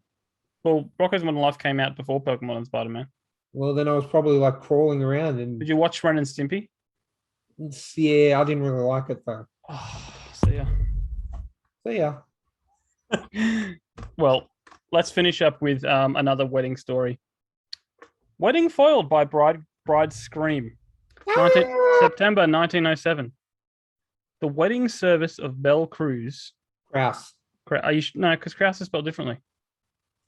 [SPEAKER 1] Well, Rocco's Modern Life came out before Pokemon and Spider-Man.
[SPEAKER 2] Well, then I was probably like crawling around. And
[SPEAKER 1] did you watch Ren and Stimpy?
[SPEAKER 2] Yeah, I didn't really like it though.
[SPEAKER 1] Oh, see ya.
[SPEAKER 2] See ya.
[SPEAKER 1] Well, let's finish up with another wedding story. Wedding foiled by bride's scream. September 1907. The wedding service of Belle Cruz.
[SPEAKER 2] Kraus.
[SPEAKER 1] No, because Kraus is spelled differently.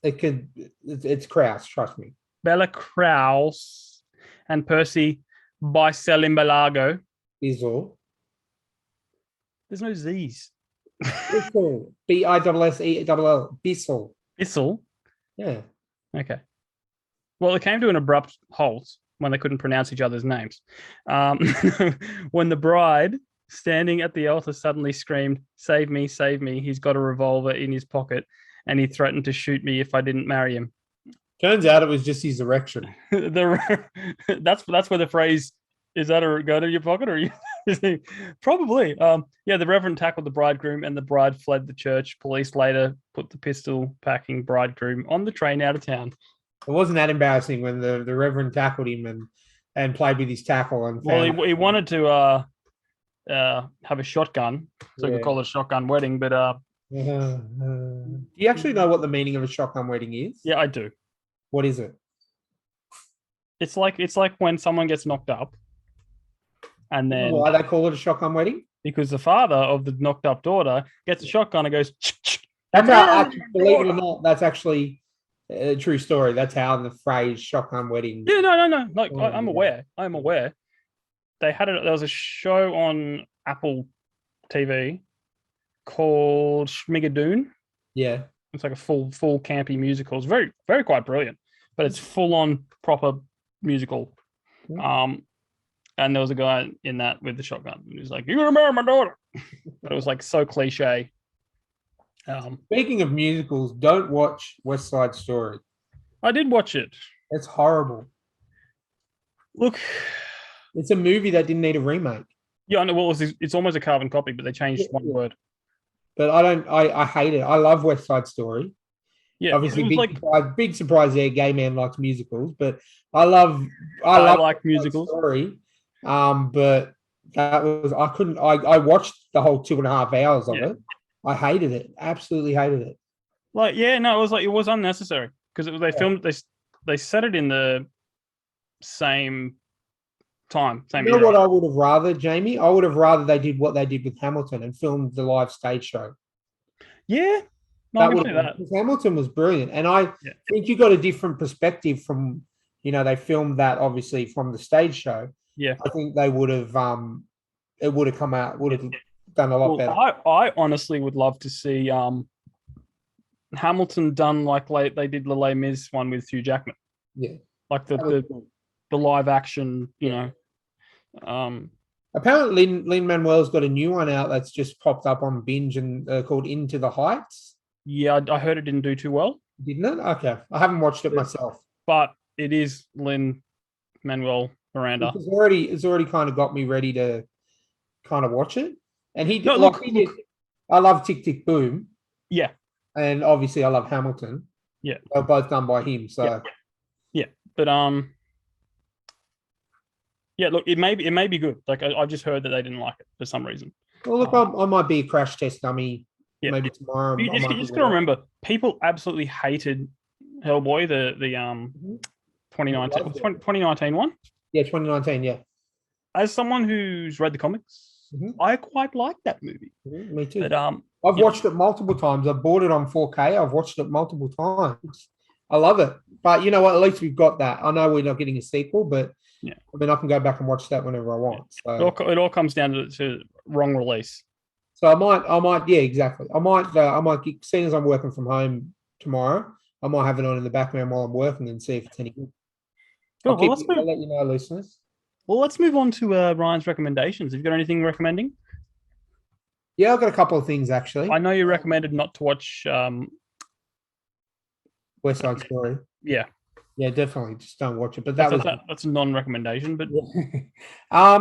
[SPEAKER 2] It's Kraus, trust me.
[SPEAKER 1] Bella Kraus and Percy Bicelimbalago.
[SPEAKER 2] Bizzle.
[SPEAKER 1] There's no Z's.
[SPEAKER 2] Bissell. Bissell. Bissell.
[SPEAKER 1] Bissell?
[SPEAKER 2] Yeah.
[SPEAKER 1] Okay. Well, it came to an abrupt halt when they couldn't pronounce each other's names. When the bride, standing at the altar, suddenly screamed, "Save me, save me. He's got a revolver in his pocket, and he threatened to shoot me if I didn't marry him."
[SPEAKER 2] Turns out it was just his erection.
[SPEAKER 1] That's where the phrase, "Is that a gun in your pocket?" or probably. Yeah, the Reverend tackled the bridegroom and the bride fled the church. Police later put the pistol-packing bridegroom on the train out of town.
[SPEAKER 2] It wasn't that embarrassing when the Reverend tackled him and played with his tackle. And
[SPEAKER 1] he wanted to have a shotgun, so we could call it a shotgun wedding. But
[SPEAKER 2] do you actually know what the meaning of a shotgun wedding is?
[SPEAKER 1] Yeah, I do.
[SPEAKER 2] What is it?
[SPEAKER 1] It's like when someone gets knocked up, and then
[SPEAKER 2] why they call it a shotgun wedding?
[SPEAKER 1] Because the father of the knocked up daughter gets a shotgun and goes.
[SPEAKER 2] That's how, believe it or not, that's actually a true story. That's how the phrase "shotgun wedding."
[SPEAKER 1] Yeah, no. Like I'm aware. I'm aware. They had it. There was a show on Apple TV called Schmigadoon.
[SPEAKER 2] Yeah,
[SPEAKER 1] it's like a full campy musical. It's very, very quite brilliant, but it's full on proper musical. And there was a guy in that with the shotgun. He was like, "You're gonna marry my daughter," but it was like so cliche.
[SPEAKER 2] Speaking of musicals, don't watch West Side Story.
[SPEAKER 1] I did watch it.
[SPEAKER 2] It's horrible.
[SPEAKER 1] Look,
[SPEAKER 2] it's a movie that didn't need a remake.
[SPEAKER 1] Yeah, I know. Well, it's almost a carbon copy, but they changed one word.
[SPEAKER 2] But I hate it. I love West Side Story.
[SPEAKER 1] Yeah,
[SPEAKER 2] obviously big surprise there. Gay man likes musicals, but I like
[SPEAKER 1] musicals.
[SPEAKER 2] Story. But that was I watched the whole 2.5 hours of it. I hated it. Absolutely hated it.
[SPEAKER 1] It was unnecessary because they filmed they set it in the same time.
[SPEAKER 2] You know what I would have rather, Jamie? I would have rather they did what they did with Hamilton and filmed the live stage show.
[SPEAKER 1] Yeah.
[SPEAKER 2] Hamilton was brilliant. And I think you got a different perspective from, they filmed that obviously from the stage show.
[SPEAKER 1] Yeah.
[SPEAKER 2] I think they would have it would have come out, would have done a lot better.
[SPEAKER 1] I honestly would love to see Hamilton done like they did the Les Mis one with Hugh Jackman.
[SPEAKER 2] Yeah.
[SPEAKER 1] Like the live action,
[SPEAKER 2] Apparently Lin-Manuel's got a new one out that's just popped up on Binge and called Into the Heights.
[SPEAKER 1] Yeah, I heard it didn't do too well.
[SPEAKER 2] Didn't it? Okay. I haven't watched it myself.
[SPEAKER 1] But it is Lin-Manuel Miranda.
[SPEAKER 2] It's already kind of got me ready to kind of watch it. And I love Tick Tick Boom.
[SPEAKER 1] Yeah.
[SPEAKER 2] And obviously I love Hamilton.
[SPEAKER 1] Yeah.
[SPEAKER 2] They're both done by him. So
[SPEAKER 1] yeah. But look, it may be good. Like I just heard that they didn't like it for some reason.
[SPEAKER 2] Well, look, I might be a crash test dummy maybe tomorrow.
[SPEAKER 1] You just gotta remember, people absolutely hated Hellboy, the 2019 one.
[SPEAKER 2] Yeah, 2019. Yeah.
[SPEAKER 1] As someone who's read the comics, I quite like that movie.
[SPEAKER 2] Me too.
[SPEAKER 1] But
[SPEAKER 2] I've watched it multiple times. I've bought it on 4K. I've watched it multiple times. I love it. But you know what? At least we've got that. I know we're not getting a sequel, but I mean, I can go back and watch that whenever I want. So
[SPEAKER 1] it all comes down to wrong release.
[SPEAKER 2] So I might, yeah, exactly. I might, seeing as I'm working from home tomorrow, I might have it on in the background while I'm working and see if it's any good.
[SPEAKER 1] Cool.
[SPEAKER 2] I'll let you know, listeners.
[SPEAKER 1] Well, let's move on to Ryan's recommendations. Have you got anything recommending?
[SPEAKER 2] Yeah, I've got a couple of things actually.
[SPEAKER 1] I know you recommended not to watch
[SPEAKER 2] West Side Story.
[SPEAKER 1] Yeah.
[SPEAKER 2] Yeah, definitely. Just don't watch it. But
[SPEAKER 1] that's a non-recommendation. But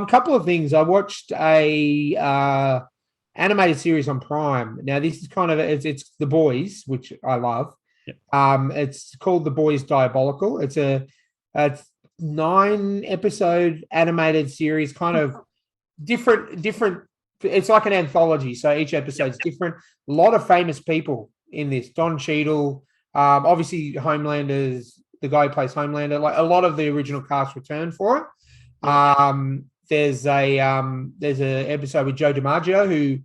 [SPEAKER 2] couple of things. I watched a animated series on Prime. Now this is kind of it's The Boys, which I love.
[SPEAKER 1] Yep.
[SPEAKER 2] It's called The Boys Diabolical. It's a 9-episode animated series, kind of different. It's like an anthology, so each episode's different. A lot of famous people in this. Don Cheadle, obviously Homelander's the guy who plays Homelander. Like a lot of the original cast returned for it. There's a episode with Joe DiMaggio who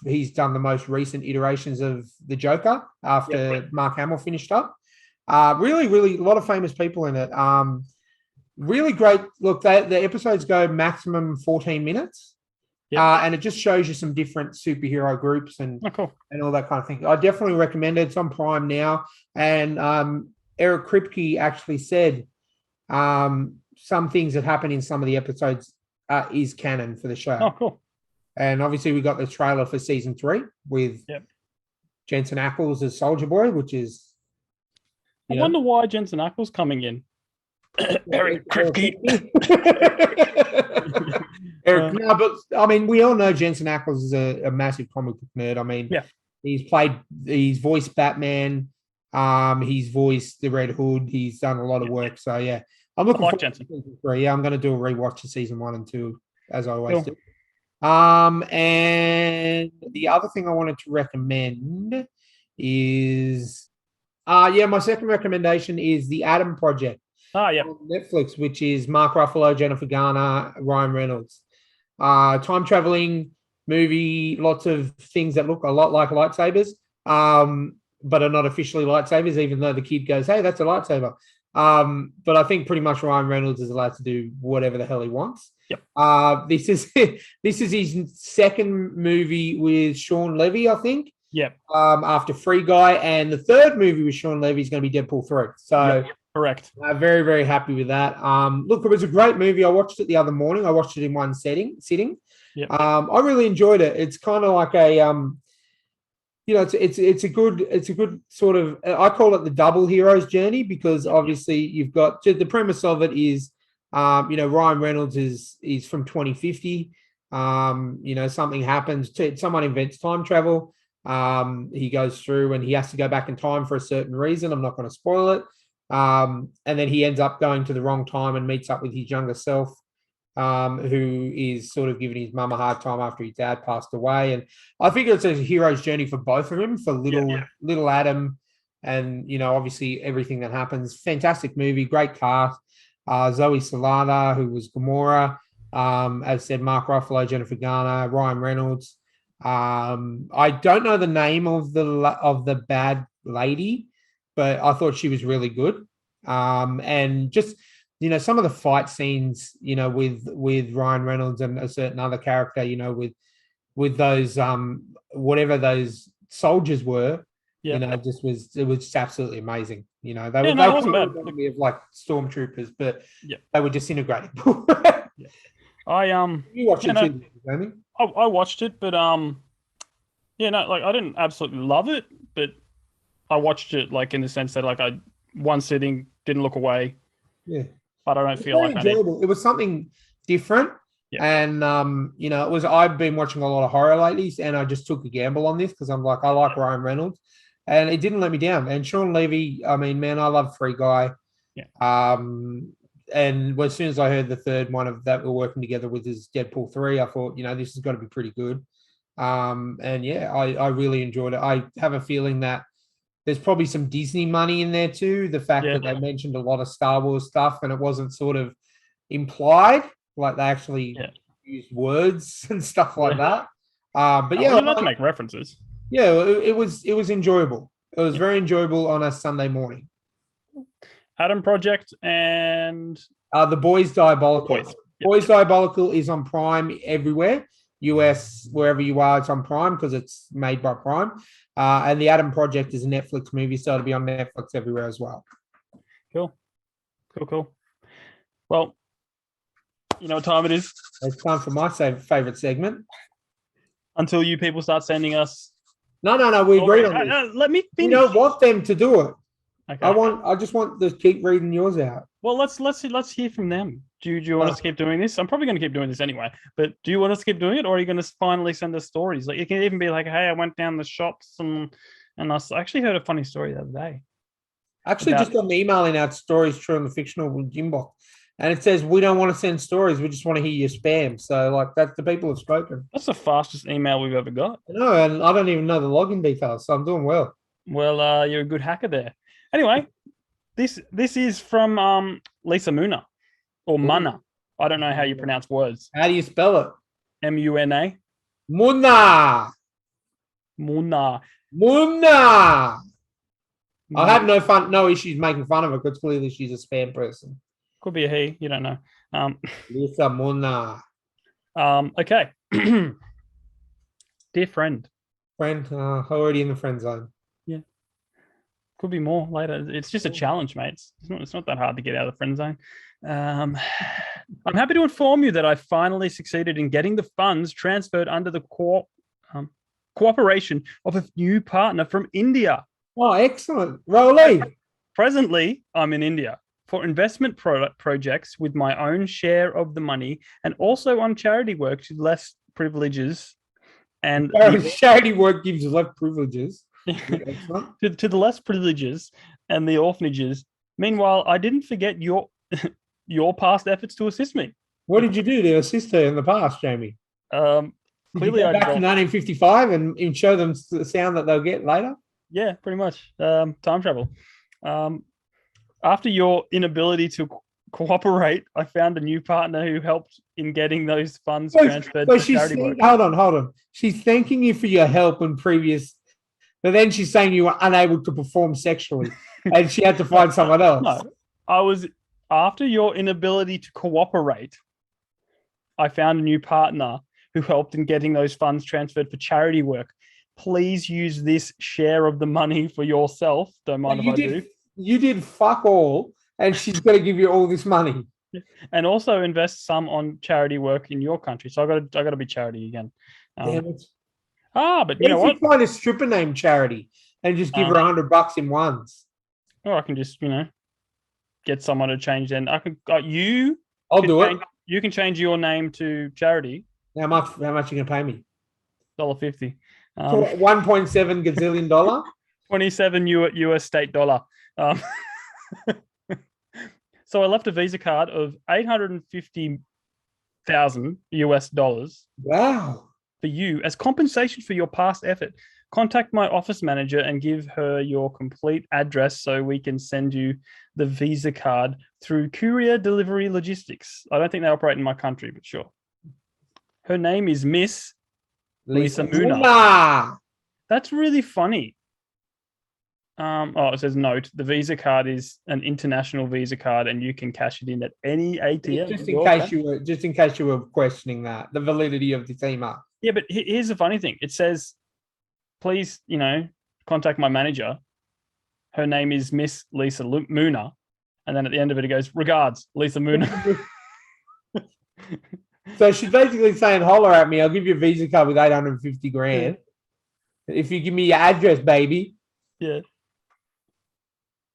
[SPEAKER 2] he's done the most recent iterations of the Joker after Mark Hamill finished up. Really, really a lot of famous people in it. Really great. Look, the episodes go maximum 14 minutes. And it just shows you some different superhero groups and all that kind of thing. I definitely recommend it. It's on Prime now. And Eric Kripke actually said some things that happen in some of the episodes is canon for the show.
[SPEAKER 1] Oh, cool.
[SPEAKER 2] And obviously we got the trailer for season 3 with Jensen Ackles as Soldier Boy, which is...
[SPEAKER 1] I wonder why Jensen Ackles coming in. Eric Kripke.
[SPEAKER 2] Eric, no, but I mean, we all know Jensen Ackles is a massive comic book nerd. I mean, he's voiced Batman. He's voiced the Red Hood. He's done a lot of work. So yeah, I'm looking forward to season 3. Yeah, I'm going to do a rewatch of season 1 and 2 as I always do. And the other thing I wanted to recommend is, my second recommendation is The Adam Project. On Netflix, which is Mark Ruffalo, Jennifer Garner, Ryan Reynolds. Time traveling movie, lots of things that look a lot like lightsabers, but are not officially lightsabers, even though the kid goes, "Hey, that's a lightsaber." But I think pretty much Ryan Reynolds is allowed to do whatever the hell he wants. This is his second movie with Sean Levy, I think. After Free Guy, and the third movie with Sean Levy is going to be Deadpool 3. So.
[SPEAKER 1] Correct.
[SPEAKER 2] Very, very happy with that. Look, it was a great movie. I watched it the other morning. I watched it in one sitting. I really enjoyed it. It's kind of like a, it's a good sort of. I call it the double hero's journey because obviously you've got the premise of it is, Ryan Reynolds is from 2050. Something happens. Someone invents time travel. He goes through and he has to go back in time for a certain reason. I'm not going to spoil it. And then he ends up going to the wrong time and meets up with his younger self, who is sort of giving his mum a hard time after his dad passed away. And I think it's a hero's journey for both of them, for little Adam and, obviously everything that happens. Fantastic movie, great cast. Zoe Saldana, who was Gamora, as said, Mark Ruffalo, Jennifer Garner, Ryan Reynolds. I don't know the name of the bad lady, but I thought she was really good. And just, some of the fight scenes, with Ryan Reynolds and a certain other character, with those, whatever those soldiers were, it was just absolutely amazing. They wasn't bad. We have like stormtroopers, but they were disintegrating.
[SPEAKER 1] You watched it too, Jamie? I watched it, but I didn't absolutely love it, but I watched it in the sense that I one sitting, didn't look away.
[SPEAKER 2] Yeah.
[SPEAKER 1] But I don't feel like
[SPEAKER 2] enjoyable. It was something different. Yeah. And I've been watching a lot of horror lately, and I just took a gamble on this because I'm like, I like Ryan Reynolds. And it didn't let me down. And Sean Levy, I mean, man, I love Free Guy.
[SPEAKER 1] Yeah.
[SPEAKER 2] And as soon as I heard the third one of that we're working together with is Deadpool 3, I thought, this has got to be pretty good. I really enjoyed it. I have a feeling that there's probably some Disney money in there too. The fact that they mentioned a lot of Star Wars stuff and it wasn't sort of implied, like they actually used words and stuff like that. But
[SPEAKER 1] yeah, let's make references.
[SPEAKER 2] Yeah, it was enjoyable. It was very enjoyable on a Sunday morning.
[SPEAKER 1] Adam Project and
[SPEAKER 2] The Boys Diabolical. Boys Diabolical is on Prime everywhere. US, wherever you are, it's on Prime because it's made by Prime. And the Adam Project is a Netflix movie, so it'll be on Netflix everywhere as well.
[SPEAKER 1] Cool. Well, you know what time it is?
[SPEAKER 2] It's time for my favorite segment.
[SPEAKER 1] Until you people start sending us.
[SPEAKER 2] No, we agreed on this.
[SPEAKER 1] Let me finish.
[SPEAKER 2] We don't want them to do it.
[SPEAKER 1] Okay.
[SPEAKER 2] I just want to keep reading yours out.
[SPEAKER 1] Well, let's hear from them. Do you want us to keep doing this? I'm probably going to keep doing this anyway. But do you want us to keep doing it, or are you going to finally send us stories? Like, it can even be like, hey, I went down the shops and I actually heard a funny story the other day.
[SPEAKER 2] Just got an email in our stories, true and the fictional inbox, and it says we don't want to send stories. We just want to hear your spam. So, like, that's the people have spoken.
[SPEAKER 1] That's the fastest email we've ever got.
[SPEAKER 2] No, and I don't even know the login details, so I'm doing well.
[SPEAKER 1] Well, you're a good hacker there. Anyway, this is from Lisa Muna or Muna. I don't know how you pronounce words.
[SPEAKER 2] How do you spell it?
[SPEAKER 1] Muna.
[SPEAKER 2] Muna. I have no issues making fun of her because clearly she's a spam person.
[SPEAKER 1] Could be a he. You don't know.
[SPEAKER 2] Lisa Muna.
[SPEAKER 1] Okay. Dear friend.
[SPEAKER 2] Already in the friend zone.
[SPEAKER 1] Yeah. Could be more later. It's just a challenge, mate. It's not that hard to get out of the friend zone. I'm happy to inform you that I finally succeeded in getting the funds transferred under the cooperation of a new partner from India.
[SPEAKER 2] Oh, excellent. Rolly.
[SPEAKER 1] Presently, I'm in India for investment projects with my own share of the money and also on charity work to less privileges. And
[SPEAKER 2] charity work gives less privileges.
[SPEAKER 1] to the less privileges and the orphanages. Meanwhile, I didn't forget your past efforts to assist me.
[SPEAKER 2] What did you do to assist her in the past, Jamie?
[SPEAKER 1] Clearly,
[SPEAKER 2] I back to 1955 and show them the sound that they'll get later.
[SPEAKER 1] Yeah, pretty much. Time travel. After your inability to cooperate, I found a new partner who helped in getting those funds transferred to charity work.
[SPEAKER 2] Hold on. She's thanking you for your help in previous, but then she's saying you were unable to perform sexually and she had to find someone else.
[SPEAKER 1] No, after your inability to cooperate, I found a new partner who helped in getting those funds transferred for charity work. Please use this share of the money for yourself. Don't mind if I do.
[SPEAKER 2] You did fuck all, and she's going to give you all this money.
[SPEAKER 1] And also invest some on charity work in your country. So I got to be charity again.
[SPEAKER 2] Damn it.
[SPEAKER 1] But you know what?
[SPEAKER 2] Find a stripper named Charity and just give her $100 in ones.
[SPEAKER 1] Or I can just, get someone to change. Then I can. You.
[SPEAKER 2] I'll do it.
[SPEAKER 1] You can change your name to Charity.
[SPEAKER 2] How much? How much are you gonna pay me?
[SPEAKER 1] $1.50.
[SPEAKER 2] $1.7 gazillion dollar.
[SPEAKER 1] 27 US state dollar. So I left a Visa card of $850,000 US dollars.
[SPEAKER 2] Wow.
[SPEAKER 1] For you as compensation for your past effort. Contact my office manager and give her your complete address so we can send you the Visa card through courier delivery logistics. I don't think they operate in my country, but sure. Her name is Miss Lisa Muna. That's really funny. It says note, the Visa card is an international Visa card and you can cash it in at any ATM.
[SPEAKER 2] Just in case you were questioning that, the validity of the email.
[SPEAKER 1] Yeah, but here's the funny thing. It says, please, contact my manager. Her name is Miss Lisa Muna. And then at the end of it, it goes, regards, Lisa Muna.
[SPEAKER 2] So she's basically saying, holler at me. I'll give you a Visa card with $850,000. If you give me your address, baby.
[SPEAKER 1] Yeah.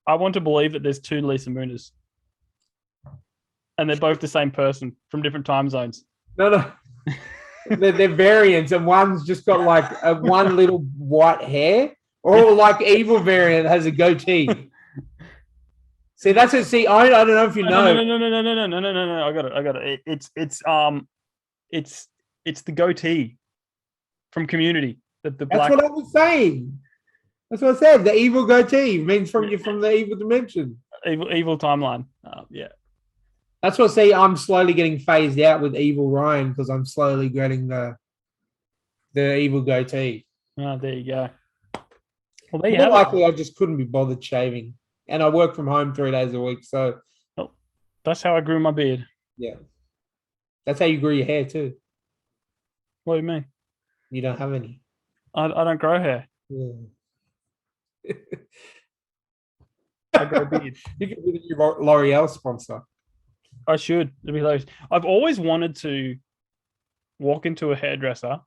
[SPEAKER 1] I want to believe that there's two Lisa Munas. And they're both the same person from different time zones.
[SPEAKER 2] No. They're variants, and one's just got like one little white hair, or like evil variant has a goatee. See, that's it. See, I don't know if you know.
[SPEAKER 1] No. I got it. It's the goatee from Community. The black.
[SPEAKER 2] That's what I was saying. That's what I said. The evil goatee means from the evil dimension.
[SPEAKER 1] Evil timeline. Yeah.
[SPEAKER 2] That's what I'm slowly getting phased out with evil Ryan because I'm slowly getting the evil goatee.
[SPEAKER 1] Oh, there you go. Well, there you
[SPEAKER 2] More
[SPEAKER 1] have
[SPEAKER 2] likely, I just couldn't be bothered shaving, and I work from home 3 days a week. So
[SPEAKER 1] that's how I grew my beard.
[SPEAKER 2] Yeah, that's how you grew your hair too.
[SPEAKER 1] What do you mean?
[SPEAKER 2] You don't have any.
[SPEAKER 1] I don't grow hair.
[SPEAKER 2] Yeah.
[SPEAKER 1] I grow a beard.
[SPEAKER 2] You could be the new L'Oreal sponsor.
[SPEAKER 1] I should. It'd be hilarious. I've always wanted to walk into a hairdresser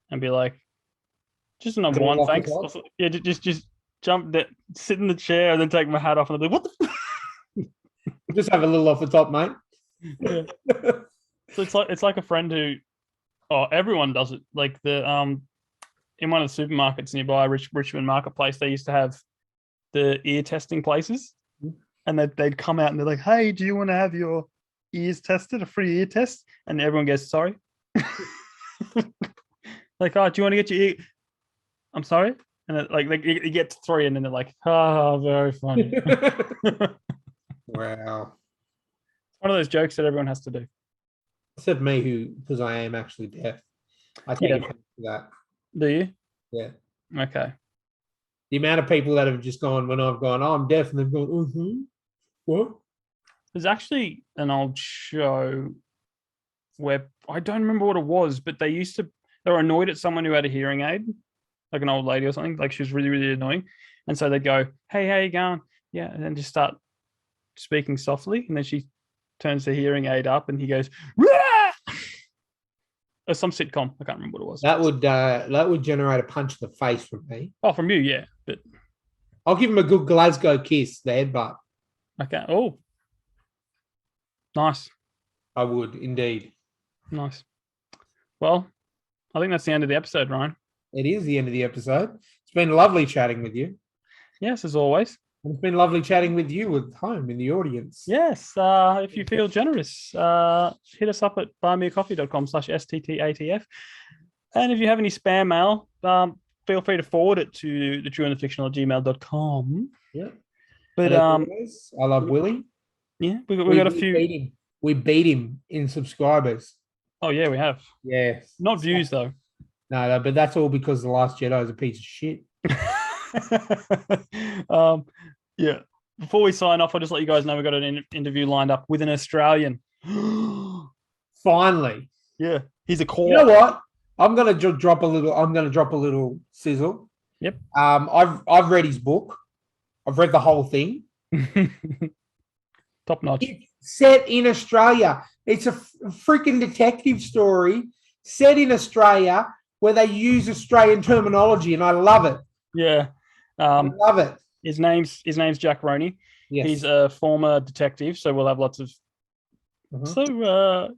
[SPEAKER 1] and be like, just a number one, thanks. Yeah, just jump, sit in the chair, and then take my hat off, and I'll be like, what the?
[SPEAKER 2] Just have a little off the top, mate.
[SPEAKER 1] Yeah. So it's like a friend who, everyone does it. Like in one of the supermarkets nearby, Richmond Marketplace, they used to have the ear testing places, and they'd come out and they're like, "Hey, do you want to have your ears tested? A free ear test?" And everyone goes, "Sorry." Like, "Oh, do you want to get your ear?" I'm sorry. And you get to 3, and then they're like, "Oh, very funny."
[SPEAKER 2] Wow.
[SPEAKER 1] One of those jokes that everyone has to do.
[SPEAKER 2] Except me, because I am actually deaf. I take offense to that.
[SPEAKER 1] Do you?
[SPEAKER 2] Yeah.
[SPEAKER 1] Okay.
[SPEAKER 2] The amount of people that have just gone when I've gone, I'm deaf, and they've gone, what?
[SPEAKER 1] There's actually an old show where I don't remember what it was, but they were annoyed at someone who had a hearing aid, like an old lady or something. Like she was really, really annoying. And so they'd go, "Hey, how you going?" Yeah. And then just start speaking softly. And then she turns the hearing aid up and he goes, "Rah!" Or some sitcom. I can't remember what it was.
[SPEAKER 2] That would generate a punch in the face from me.
[SPEAKER 1] Oh, from you, yeah. But
[SPEAKER 2] I'll give him a good Glasgow kiss, the headbutt.
[SPEAKER 1] Okay. Oh, nice.
[SPEAKER 2] I would indeed.
[SPEAKER 1] Nice. Well, I think that's the end of the episode, Ryan.
[SPEAKER 2] It is the end of the episode. It's been lovely chatting with you.
[SPEAKER 1] Yes, as always.
[SPEAKER 2] It's been lovely chatting with you at home in the audience.
[SPEAKER 1] Yes. If you feel generous, hit us up at buymeacoffee.com/STTATF. And if you have any spam mail, feel free to forward it to thetrueandthefictional@gmail.com.
[SPEAKER 2] Yeah.
[SPEAKER 1] But
[SPEAKER 2] always, I love Willie.
[SPEAKER 1] Yeah, we got a few.
[SPEAKER 2] We beat him in subscribers.
[SPEAKER 1] Oh yeah, we have.
[SPEAKER 2] Yes.
[SPEAKER 1] Not views though.
[SPEAKER 2] No, but that's all because The Last Jedi is a piece of shit.
[SPEAKER 1] Yeah. Before we sign off, I'll just let you guys know we got an interview lined up with an Australian.
[SPEAKER 2] Finally.
[SPEAKER 1] Yeah. He's a core.
[SPEAKER 2] You know what? I'm gonna drop a little sizzle.
[SPEAKER 1] Yep.
[SPEAKER 2] I've read his book. I've read the whole thing.
[SPEAKER 1] Top notch.
[SPEAKER 2] It's set in Australia. It's a freaking detective story set in Australia where they use Australian terminology, and I love it.
[SPEAKER 1] Yeah.
[SPEAKER 2] I love it.
[SPEAKER 1] His name's Jack Roney. Yes. He's a former detective, so we'll have lots of. So,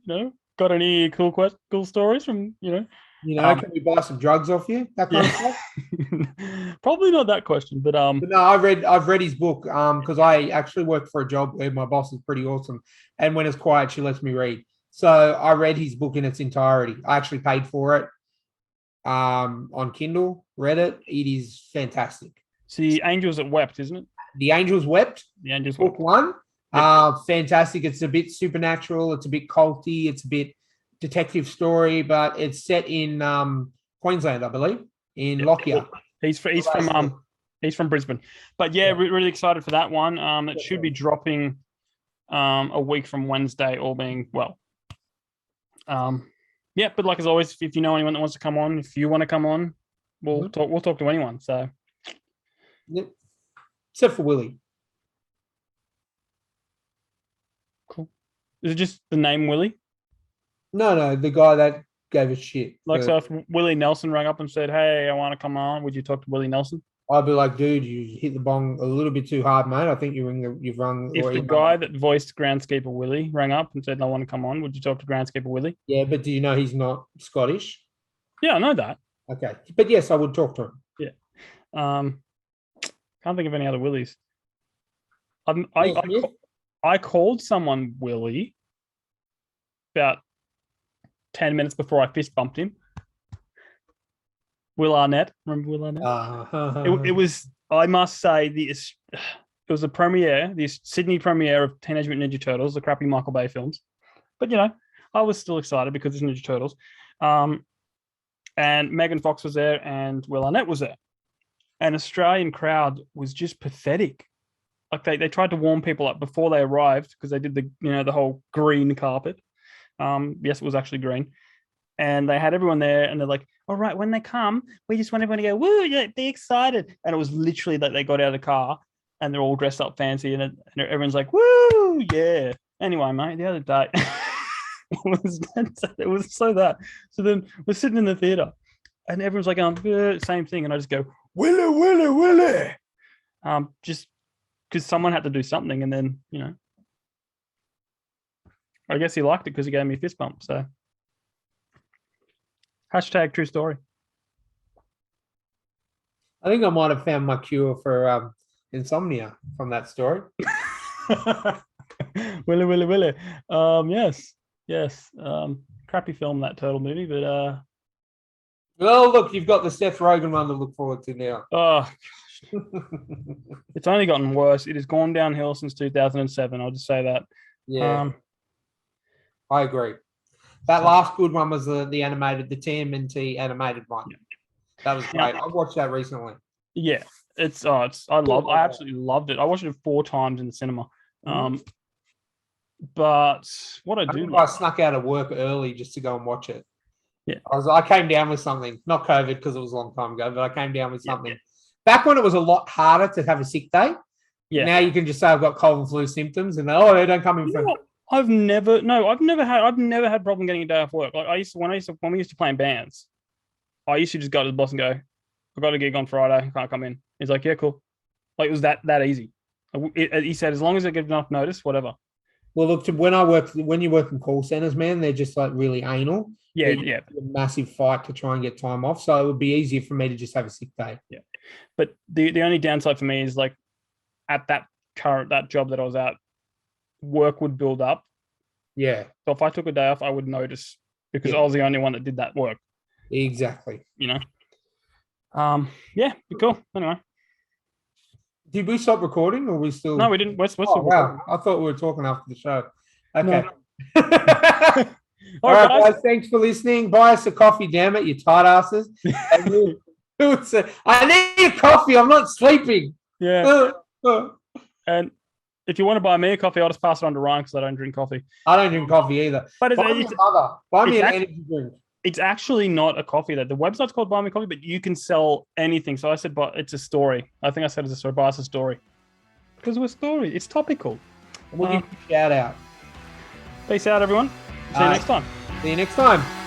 [SPEAKER 1] got any cool stories from can
[SPEAKER 2] we buy some drugs off you? That kind of stuff.
[SPEAKER 1] Probably not that question, but
[SPEAKER 2] no, I've read his book because I actually work for a job where my boss is pretty awesome, and when it's quiet, she lets me read. So I read his book in its entirety. I actually paid for it on Kindle. Read it. It is fantastic.
[SPEAKER 1] It's the Angels That Wept, isn't it?
[SPEAKER 2] The Angels Wept.
[SPEAKER 1] The Angels
[SPEAKER 2] Book
[SPEAKER 1] Wept.
[SPEAKER 2] 1. Yep. Fantastic. It's a bit supernatural. It's a bit culty. It's a bit detective story, but it's set in Queensland, I believe, in Lockyer.
[SPEAKER 1] He's from Brisbane. But yeah, really excited for that one. It should be dropping a week from Wednesday, all being well. Yeah, but like as always, if you know anyone that wants to come on, if you want to come on, we'll talk to anyone. So,
[SPEAKER 2] yep. Except for Willie.
[SPEAKER 1] Cool. Is it just the name Willie?
[SPEAKER 2] No, the guy that gave us shit.
[SPEAKER 1] Like, so if Willie Nelson rang up and said, "Hey, I want to come on," would you talk to Willie Nelson?
[SPEAKER 2] I'd be like, "Dude, you hit the bong a little bit too hard, mate. I think you've rung."
[SPEAKER 1] If the guy that voiced Groundskeeper Willie rang up and said, "I want to come on," would you talk to Groundskeeper Willie?
[SPEAKER 2] Yeah, but do you know he's not Scottish?
[SPEAKER 1] Yeah, I know that.
[SPEAKER 2] Okay, but yes, I would talk to him.
[SPEAKER 1] Yeah. Can't think of any other Willies. I called someone Willie about 10 minutes before I fist bumped him. Will Arnett. Remember Will Arnett? It was, I must say, it was the Sydney premiere of Teenage Mutant Ninja Turtles, the crappy Michael Bay films. But, I was still excited because it's Ninja Turtles. And Megan Fox was there and Will Arnett was there. An Australian crowd was just pathetic. Like they tried to warm people up before they arrived because they did the whole green carpet. Yes, it was actually green. and they had everyone there, and they're like, all right, when they come, we just want everyone to go, woo, yeah, be excited. And it was literally that they got out of the car and they're all dressed up fancy, and everyone's like, woo, yeah. Anyway, mate, the other day, it was so that. So then we're sitting in the theater, and everyone's like, same thing, and I just go, Willie, just because someone had to do something, and then I guess he liked it because he gave me a fist bump. So hashtag true story.
[SPEAKER 2] I think I might have found my cure for insomnia from that story.
[SPEAKER 1] Willie. Yes. Crappy film, that turtle movie, but
[SPEAKER 2] well, look, you've got the Seth Rogen one to look forward to now.
[SPEAKER 1] Oh gosh. It's only gotten worse. It has gone downhill since 2007. I'll just say that.
[SPEAKER 2] Yeah. I agree. That last good one was the animated, the TMNT animated one. Yeah. That was great. I watched that recently.
[SPEAKER 1] Yeah, I absolutely loved it. I watched it 4 times in the cinema. But what I
[SPEAKER 2] snuck out of work early just to go and watch it.
[SPEAKER 1] Yeah,
[SPEAKER 2] I came down with something, not COVID because it was a long time ago, but I came down with something. Yeah. Back when it was a lot harder to have a sick day. Yeah. Now you can just say I've got cold and flu symptoms, and they don't come in from.
[SPEAKER 1] I've never had problem getting a day off work. Like when we used to play in bands, I used to just go to the boss and go, I got a gig on Friday, can't come in. He's like, yeah, cool. Like it was that easy. He said, as long as I give enough notice, whatever.
[SPEAKER 2] Well, look, when you work in call centers, man, they're just like really anal.
[SPEAKER 1] Yeah.
[SPEAKER 2] A massive fight to try and get time off. So it would be easier for me to just have a sick day.
[SPEAKER 1] Yeah. But the only downside for me is like at that job that I was at, work would build up.
[SPEAKER 2] Yeah.
[SPEAKER 1] So if I took a day off, I would notice because I was the only one that did that work.
[SPEAKER 2] Exactly.
[SPEAKER 1] Yeah, cool. Anyway.
[SPEAKER 2] Did we stop recording or we still?
[SPEAKER 1] No, we didn't. We're still
[SPEAKER 2] wow. I thought we were talking after the show. Okay.
[SPEAKER 1] No.
[SPEAKER 2] All right, guys. Thanks for listening. Buy us a coffee, damn it, you tight asses. I need a coffee. I'm not sleeping.
[SPEAKER 1] Yeah. And if you want to buy me a coffee, I'll just pass it on to Ryan because I don't drink coffee.
[SPEAKER 2] I don't drink coffee either. But buy me an energy drink.
[SPEAKER 1] It's actually not a coffee. The website's called Buy Me Coffee, but you can sell anything. So I said, but it's a story. I think I said it's a story. Buy us a story. Because we're story. It's topical.
[SPEAKER 2] We'll give you a shout out.
[SPEAKER 1] Peace out, everyone. See you next time.
[SPEAKER 2] See you next time.